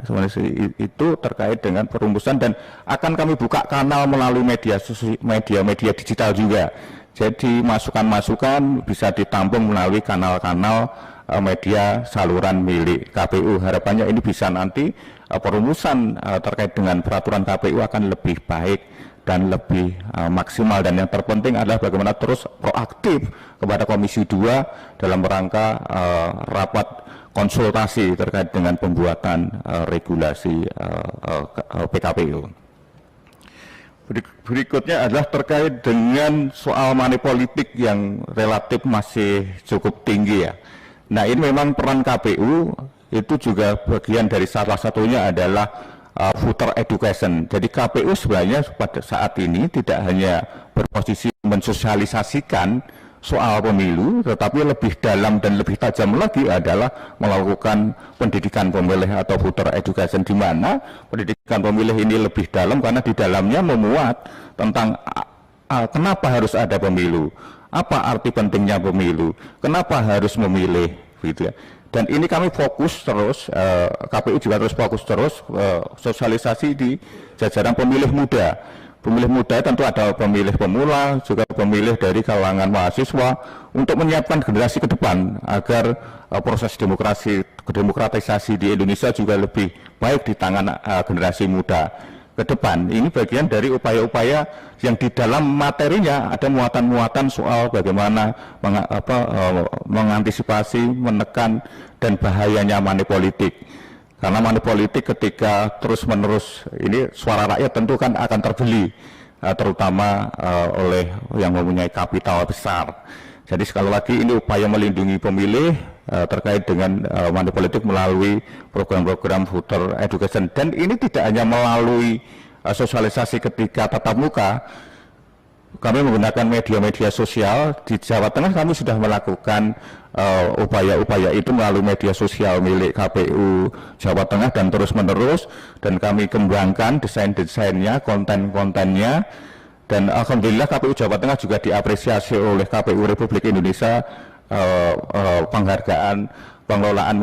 itu terkait dengan perumusan, dan akan kami buka kanal melalui media digital juga. Jadi masukan-masukan bisa ditampung melalui kanal-kanal media saluran milik KPU. Harapannya ini bisa nanti perumusan terkait dengan peraturan KPU akan lebih baik dan lebih maksimal, dan yang terpenting adalah bagaimana terus proaktif kepada Komisi 2 dalam rangka rapat konsultasi terkait dengan pembuatan regulasi PKPU. Berikutnya adalah terkait dengan soal money politik yang relatif masih cukup tinggi ya. Nah, ini memang peran KPU itu juga bagian dari salah satunya adalah voter education. Jadi KPU sebenarnya pada saat ini tidak hanya berposisi mensosialisasikan soal pemilu, tetapi lebih dalam dan lebih tajam lagi adalah melakukan pendidikan pemilih atau voter education, di mana pendidikan pemilih ini lebih dalam karena di dalamnya memuat tentang kenapa harus ada pemilu, apa arti pentingnya pemilu, kenapa harus memilih, gitu ya. Dan ini kami fokus terus, KPU juga terus fokus terus sosialisasi di jajaran pemilih muda. Pemilih muda tentu ada pemilih pemula, juga pemilih dari kalangan mahasiswa untuk menyiapkan generasi ke depan agar proses demokratisasi di Indonesia juga lebih baik di tangan generasi muda ke depan. Ini bagian dari upaya-upaya yang di dalam materinya ada muatan-muatan soal bagaimana mengantisipasi, menekan, dan bahayanya money politik. Karena money politik ketika terus-menerus ini suara rakyat tentu kan akan terbeli, terutama oleh yang mempunyai kapital besar. Jadi sekali lagi ini upaya melindungi pemilih terkait dengan money politik melalui program-program voter education. Dan ini tidak hanya melalui sosialisasi ketika tatap muka, kami menggunakan media-media sosial. Di Jawa Tengah kami sudah melakukan upaya-upaya itu melalui media sosial milik KPU Jawa Tengah dan terus-menerus, dan kami kembangkan desain-desainnya, konten-kontennya, dan alhamdulillah KPU Jawa Tengah juga diapresiasi oleh KPU Republik Indonesia penghargaan pengelolaan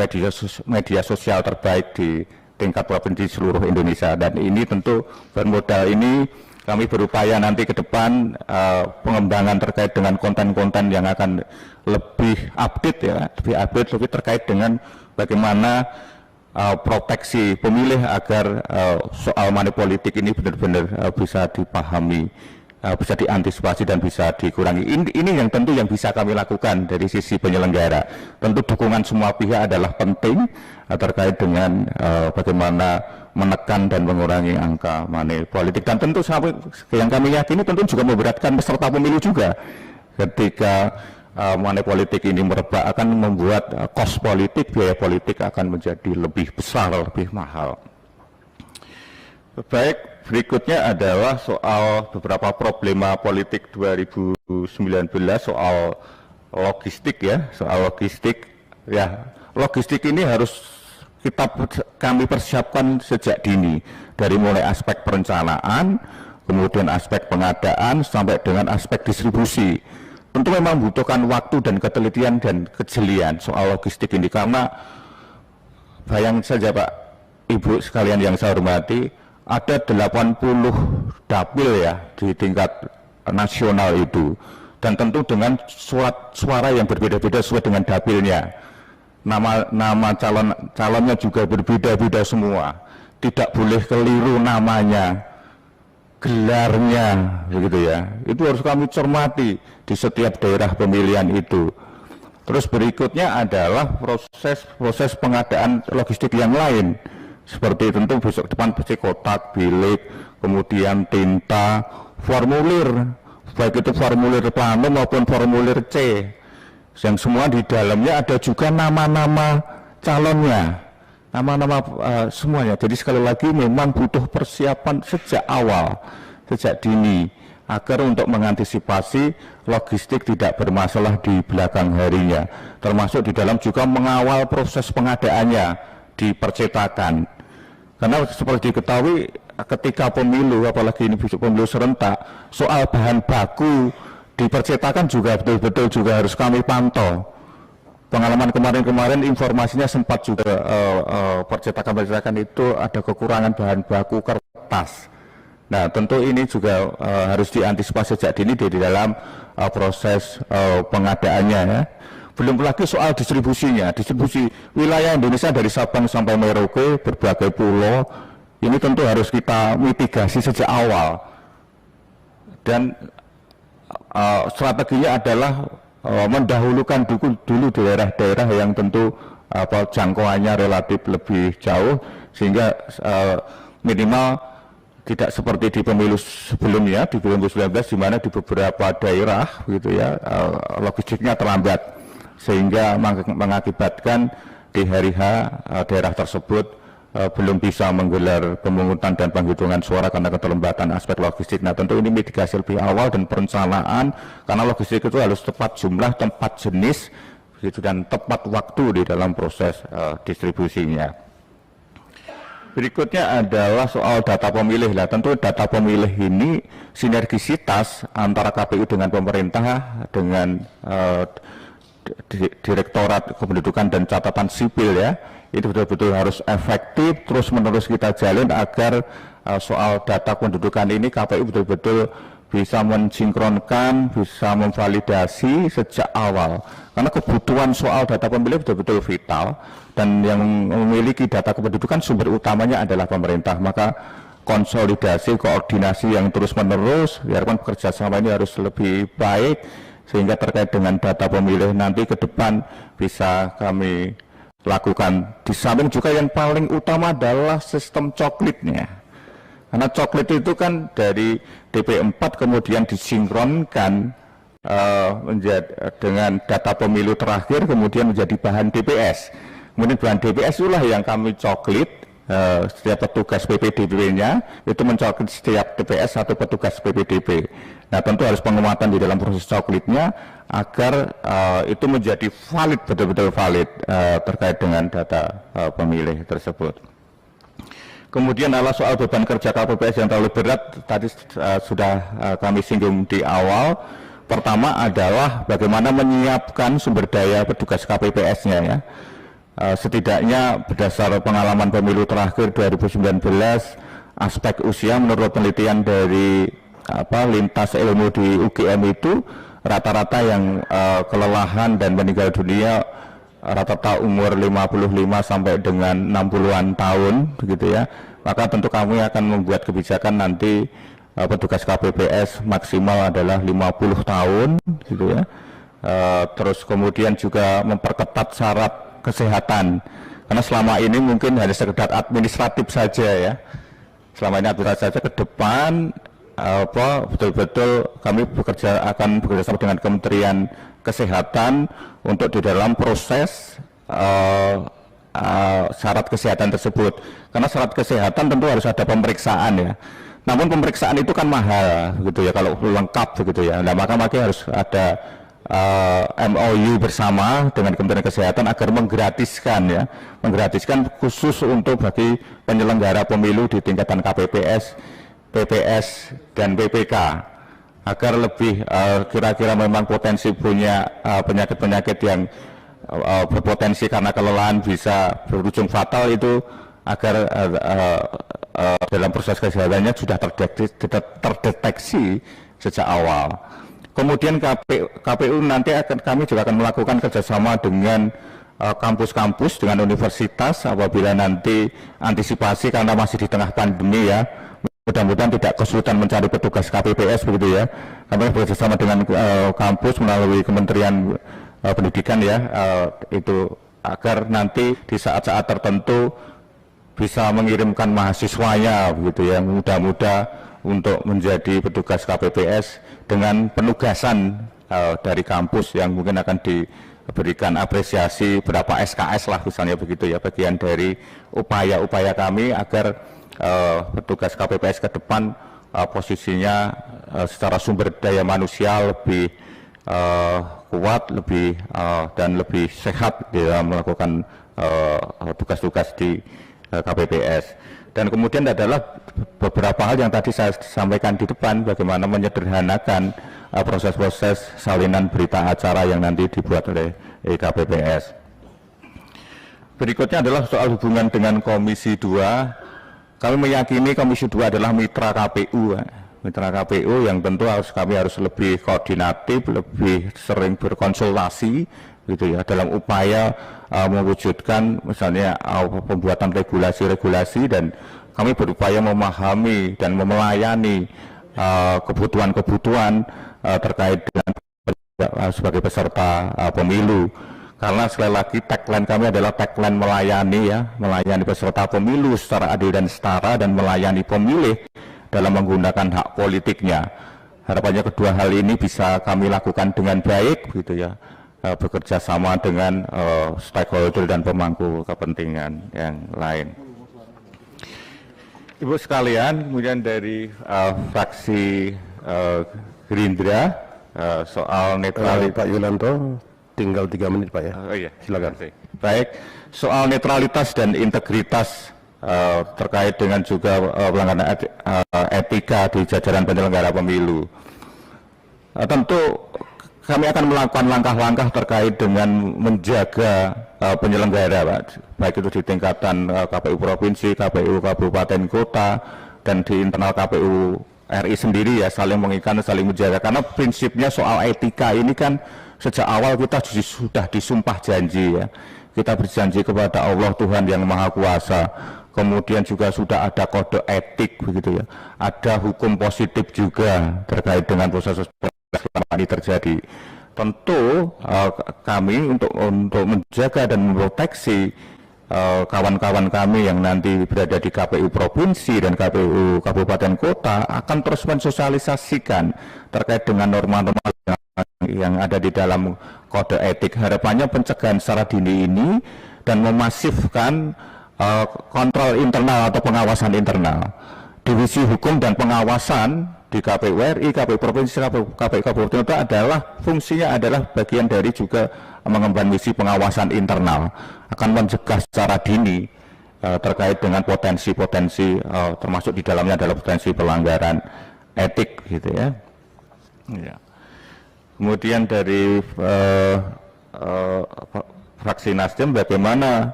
media sosial terbaik di tingkat provinsi seluruh Indonesia. Dan ini tentu bermodal ini kami berupaya nanti ke depan pengembangan terkait dengan konten-konten yang akan lebih update ya, lebih terkait dengan bagaimana proteksi pemilih agar soal money politik ini benar-benar bisa dipahami, bisa diantisipasi dan bisa dikurangi. Ini yang tentu yang bisa kami lakukan dari sisi penyelenggara. Tentu dukungan semua pihak adalah penting terkait dengan bagaimana menekan dan mengurangi angka money politik. Dan tentu yang kami yakini tentu juga memberatkan peserta pemilu juga. Ketika money politik ini merebak akan membuat kos politik, biaya politik akan menjadi lebih besar, lebih mahal. Baik, berikutnya adalah soal beberapa problema politik 2019, soal logistik ya, logistik ini harus kami persiapkan sejak dini, dari mulai aspek perencanaan, kemudian aspek pengadaan, sampai dengan aspek distribusi. Tentu memang membutuhkan waktu dan ketelitian dan kejelian soal logistik ini, karena bayangin saja Pak, Ibu sekalian yang saya hormati, ada 80 dapil ya di tingkat nasional itu, dan tentu dengan suara yang berbeda-beda sesuai dengan dapilnya. Nama calonnya juga berbeda-beda semua, tidak boleh keliru namanya, gelarnya, begitu ya. Itu harus kami cermati di setiap daerah pemilihan itu. Terus berikutnya adalah proses pengadaan logistik yang lain, seperti tentu besok depan pasti kotak, bilik, kemudian tinta, formulir, baik itu formulir plano maupun formulir C, yang semua di dalamnya ada juga nama-nama calonnya, nama-nama semuanya. Jadi sekali lagi memang butuh persiapan sejak awal, sejak dini, agar untuk mengantisipasi logistik tidak bermasalah di belakang harinya, termasuk di dalam juga mengawal proses pengadaannya di percetakan. Karena seperti diketahui ketika pemilu, apalagi ini pemilu serentak, soal bahan baku di percetakan juga betul-betul juga harus kami pantau. Pengalaman kemarin-kemarin informasinya sempat juga percetakan itu ada kekurangan bahan baku kertas. Nah, tentu ini juga harus diantisipasi sejak dini di dalam proses pengadaannya ya. Belum lagi soal distribusinya, distribusi wilayah Indonesia dari Sabang sampai Merauke, berbagai pulau, ini tentu harus kita mitigasi sejak awal. Dan strateginya adalah mendahulukan dulu daerah-daerah yang tentu jangkauannya relatif lebih jauh, sehingga minimal tidak seperti di pemilu sebelumnya di 2019 di mana di beberapa daerah gitu ya logistiknya terlambat sehingga mengakibatkan di hari H daerah tersebut belum bisa menggelar pemungutan dan penghitungan suara karena keterlambatan aspek logistik. Nah, tentu ini mitigasi lebih awal dan perencanaan karena logistik itu harus tepat jumlah, tempat jenis begitu, dan tepat waktu di dalam proses distribusinya. Berikutnya adalah soal data pemilih. Nah, tentu data pemilih ini sinergisitas antara KPU dengan pemerintah dengan Direktorat Kependudukan dan Catatan Sipil ya. Itu betul-betul harus efektif terus-menerus kita jalin agar soal data kependudukan ini KPU betul-betul bisa mensinkronkan, bisa memvalidasi sejak awal. Karena kebutuhan soal data pemilih betul-betul vital dan yang memiliki data kependudukan sumber utamanya adalah pemerintah. Maka konsolidasi, koordinasi yang terus-menerus, biarpun bekerja sama ini harus lebih baik sehingga terkait dengan data pemilih nanti ke depan bisa kami lakukan. Di samping juga yang paling utama adalah sistem coklitnya, karena coklit itu kan dari DP4 kemudian disinkronkan dengan data pemilu terakhir kemudian menjadi bahan DPS, kemudian bahan DPS itulah yang kami coklit. Setiap petugas PPDB-nya itu mencoklit setiap TPS satu petugas PPDB. Nah, tentu harus penguatan di dalam proses coklitnya agar itu menjadi valid, betul-betul valid terkait dengan data pemilih tersebut. Kemudian adalah soal beban kerja KPPS yang terlalu berat, tadi sudah kami singgung di awal. Pertama adalah bagaimana menyiapkan sumber daya petugas KPPS-nya ya. Setidaknya berdasar pengalaman pemilu terakhir 2019, aspek usia menurut penelitian dari lintas ilmu di UGM itu rata-rata yang kelelahan dan meninggal dunia rata-rata umur 55 sampai dengan 60-an tahun begitu ya. Maka tentu kami akan membuat kebijakan nanti petugas KPPS maksimal adalah 50 tahun gitu ya. Terus kemudian juga memperketat syarat kesehatan, karena selama ini mungkin hanya sekedar administratif saja ya. Selama ini administratif saja, ke depan betul-betul kami akan bekerja sama dengan Kementerian Kesehatan untuk di dalam proses syarat kesehatan tersebut. Karena syarat kesehatan tentu harus ada pemeriksaan ya. Namun pemeriksaan itu kan mahal gitu ya kalau lengkap begitu ya. Nah, maka harus ada MOU bersama dengan Kementerian Kesehatan agar menggratiskan khusus untuk bagi penyelenggara pemilu di tingkatan KPPS, PPS dan PPK agar lebih kira-kira memang potensi punya penyakit-penyakit yang berpotensi karena kelelahan bisa berujung fatal itu agar dalam proses kesehatannya sudah terdeteksi sejak awal. Kemudian KPU nanti kami juga akan melakukan kerjasama dengan kampus-kampus, dengan universitas apabila nanti antisipasi karena masih di tengah pandemi ya. Mudah-mudahan tidak kesulitan mencari petugas KPPS begitu ya. Kami bekerjasama dengan kampus melalui Kementerian Pendidikan ya, itu agar nanti di saat-saat tertentu bisa mengirimkan mahasiswanya begitu ya, muda-muda untuk menjadi petugas KPPS dengan penugasan dari kampus yang mungkin akan diberikan apresiasi berapa SKS lah misalnya begitu ya, bagian dari upaya-upaya kami agar petugas KPPS ke depan posisinya secara sumber daya manusia lebih kuat, dan lebih sehat dalam melakukan tugas-tugas di KPPS. Dan kemudian adalah beberapa hal yang tadi saya sampaikan di depan, bagaimana menyederhanakan proses-proses salinan berita acara yang nanti dibuat oleh KPPS. Berikutnya adalah soal hubungan dengan Komisi 2. Kami meyakini Komisi 2 adalah mitra KPU. Mitra KPU yang tentu kami harus lebih koordinatif, lebih sering berkonsultasi gitu ya, dalam upaya mewujudkan misalnya pembuatan regulasi-regulasi, dan kami berupaya memahami dan melayani kebutuhan-kebutuhan terkait dengan sebagai peserta pemilu. karena sekali lagi tagline kami adalah tagline melayani ya, melayani peserta pemilu secara adil dan setara dan melayani pemilih dalam menggunakan hak politiknya. Harapannya kedua hal ini bisa kami lakukan dengan baik gitu ya, bekerja sama dengan stakeholder dan pemangku kepentingan yang lain. Ibu sekalian, kemudian dari fraksi Gerindra soal netralitas. Pak Yulianto, tinggal 3 menit Pak ya. Oh iya, silakan. Baik, soal netralitas dan integritas terkait dengan juga pelanggaran etika di jajaran penyelenggara pemilu. Tentu kami akan melakukan langkah-langkah terkait dengan menjaga penyelenggara, Pak, baik itu di tingkatan KPU Provinsi, KPU Kabupaten Kota, dan di internal KPU RI sendiri ya, saling mengikat, saling menjaga. Karena prinsipnya soal etika ini kan sejak awal kita sudah disumpah janji ya. Kita berjanji kepada Allah Tuhan yang Maha Kuasa. Kemudian juga sudah ada kode etik begitu ya. Ada hukum positif juga terkait dengan proses selama ini terjadi. Tentu kami untuk menjaga dan memproteksi kawan-kawan kami yang nanti berada di KPU Provinsi dan KPU Kabupaten Kota akan terus mensosialisasikan terkait dengan norma-norma yang ada di dalam kode etik. Harapannya pencegahan secara dini ini dan memasifkan kontrol internal atau pengawasan internal. Divisi Hukum dan Pengawasan di KPU RI, KPU Provinsi, KPU Kabupaten Kota adalah fungsinya adalah bagian dari juga mengemban misi pengawasan internal, akan mencegah secara dini terkait dengan potensi-potensi termasuk di dalamnya adalah potensi pelanggaran etik gitu ya. Ya. Kemudian dari fraksi Nasdem bagaimana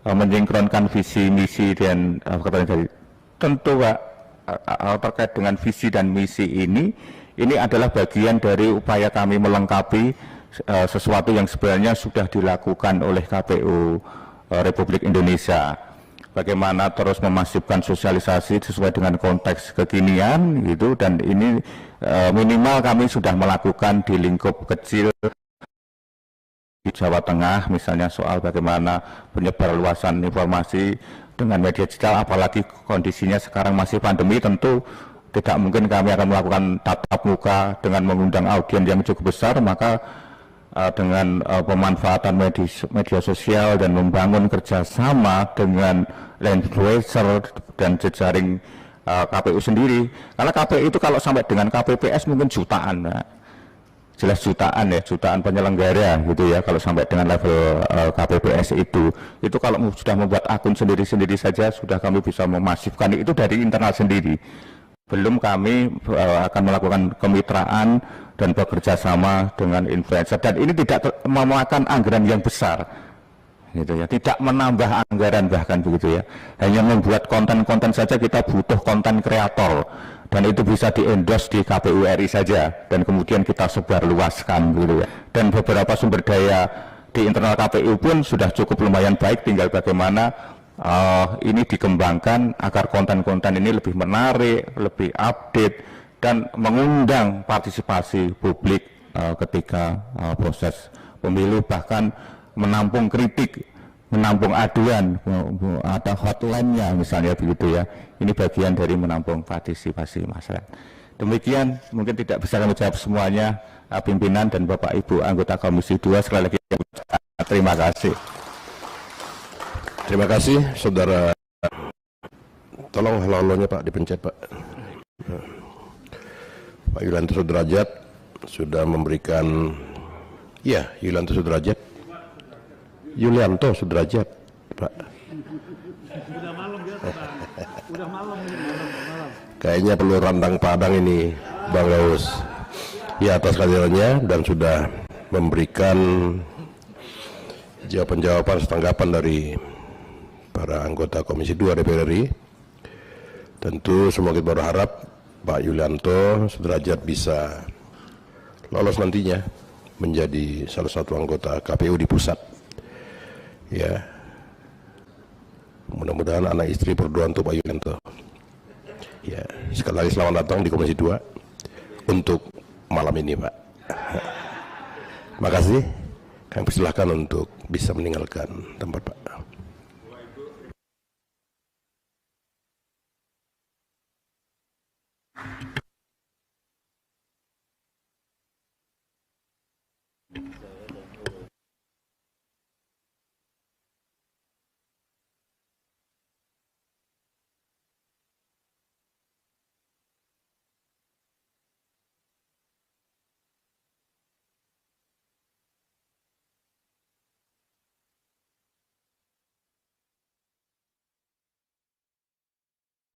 mensinkronkan visi misi dan tentu Pak, terkait dengan visi dan misi ini adalah bagian dari upaya kami melengkapi sesuatu yang sebenarnya sudah dilakukan oleh KPU Republik Indonesia. Bagaimana terus memasifkan sosialisasi sesuai dengan konteks kekinian gitu, dan ini minimal kami sudah melakukan di lingkup kecil di Jawa Tengah, misalnya soal bagaimana penyebarluasan informasi dengan media digital, apalagi kondisinya sekarang masih pandemi, tentu tidak mungkin kami akan melakukan tatap muka dengan mengundang audiens yang cukup besar, maka dengan pemanfaatan media sosial dan membangun kerjasama dengan influencer dan jejaring KPU sendiri, karena KPU itu kalau sampai dengan KPPS mungkin jutaan, Pak. Jelas jutaan ya, jutaan penyelenggara gitu ya, kalau sampai dengan level KPPS itu kalau sudah membuat akun sendiri-sendiri saja sudah kami bisa memasifkan itu dari internal sendiri. Belum kami akan melakukan kemitraan dan bekerja sama dengan influencer, dan ini tidak memakan anggaran yang besar gitu ya, tidak menambah anggaran bahkan begitu ya, hanya membuat konten-konten saja kita butuh konten kreator, dan itu bisa di-endorse di KPU RI saja dan kemudian kita sebarluaskan gitu ya. Dan beberapa sumber daya di internal KPU pun sudah cukup lumayan baik, tinggal bagaimana ini dikembangkan agar konten-konten ini lebih menarik, lebih update dan mengundang partisipasi publik ketika proses pemilu, bahkan menampung kritik, menampung aduan, ada hotline-nya misalnya begitu ya. Ini bagian dari menampung partisipasi masyarakat. Demikian, mungkin tidak bisa kami jawab semuanya, pimpinan dan Bapak Ibu anggota Komisi 2, sekali lagi terima kasih. Terima kasih, Saudara. Tolong halo-halonya Pak dipencet Pak. Pak Yulianto Sudrajat sudah memberikan, ya Yulianto Sudrajat. Yulianto Sudrajat, Pak. Udah malam ya, Pak. Udah malam. Kayaknya perlu rantang padang ini, Bang Gaus. Ya, atas kehadirannya dan sudah memberikan jawaban-jawaban setanggapan dari para anggota Komisi 2 DPR RI. Tentu semua kita berharap Pak Yulianto Sudrajat bisa lolos nantinya menjadi salah satu anggota KPU di pusat. Ya, mudah-mudahan anak istri berdoa untuk Pak Yulianto. Ya, sekali lagi selamat datang di Komisi 2 untuk malam ini, Pak. Terima kasih. Kami persilahkan untuk bisa meninggalkan tempat, Pak.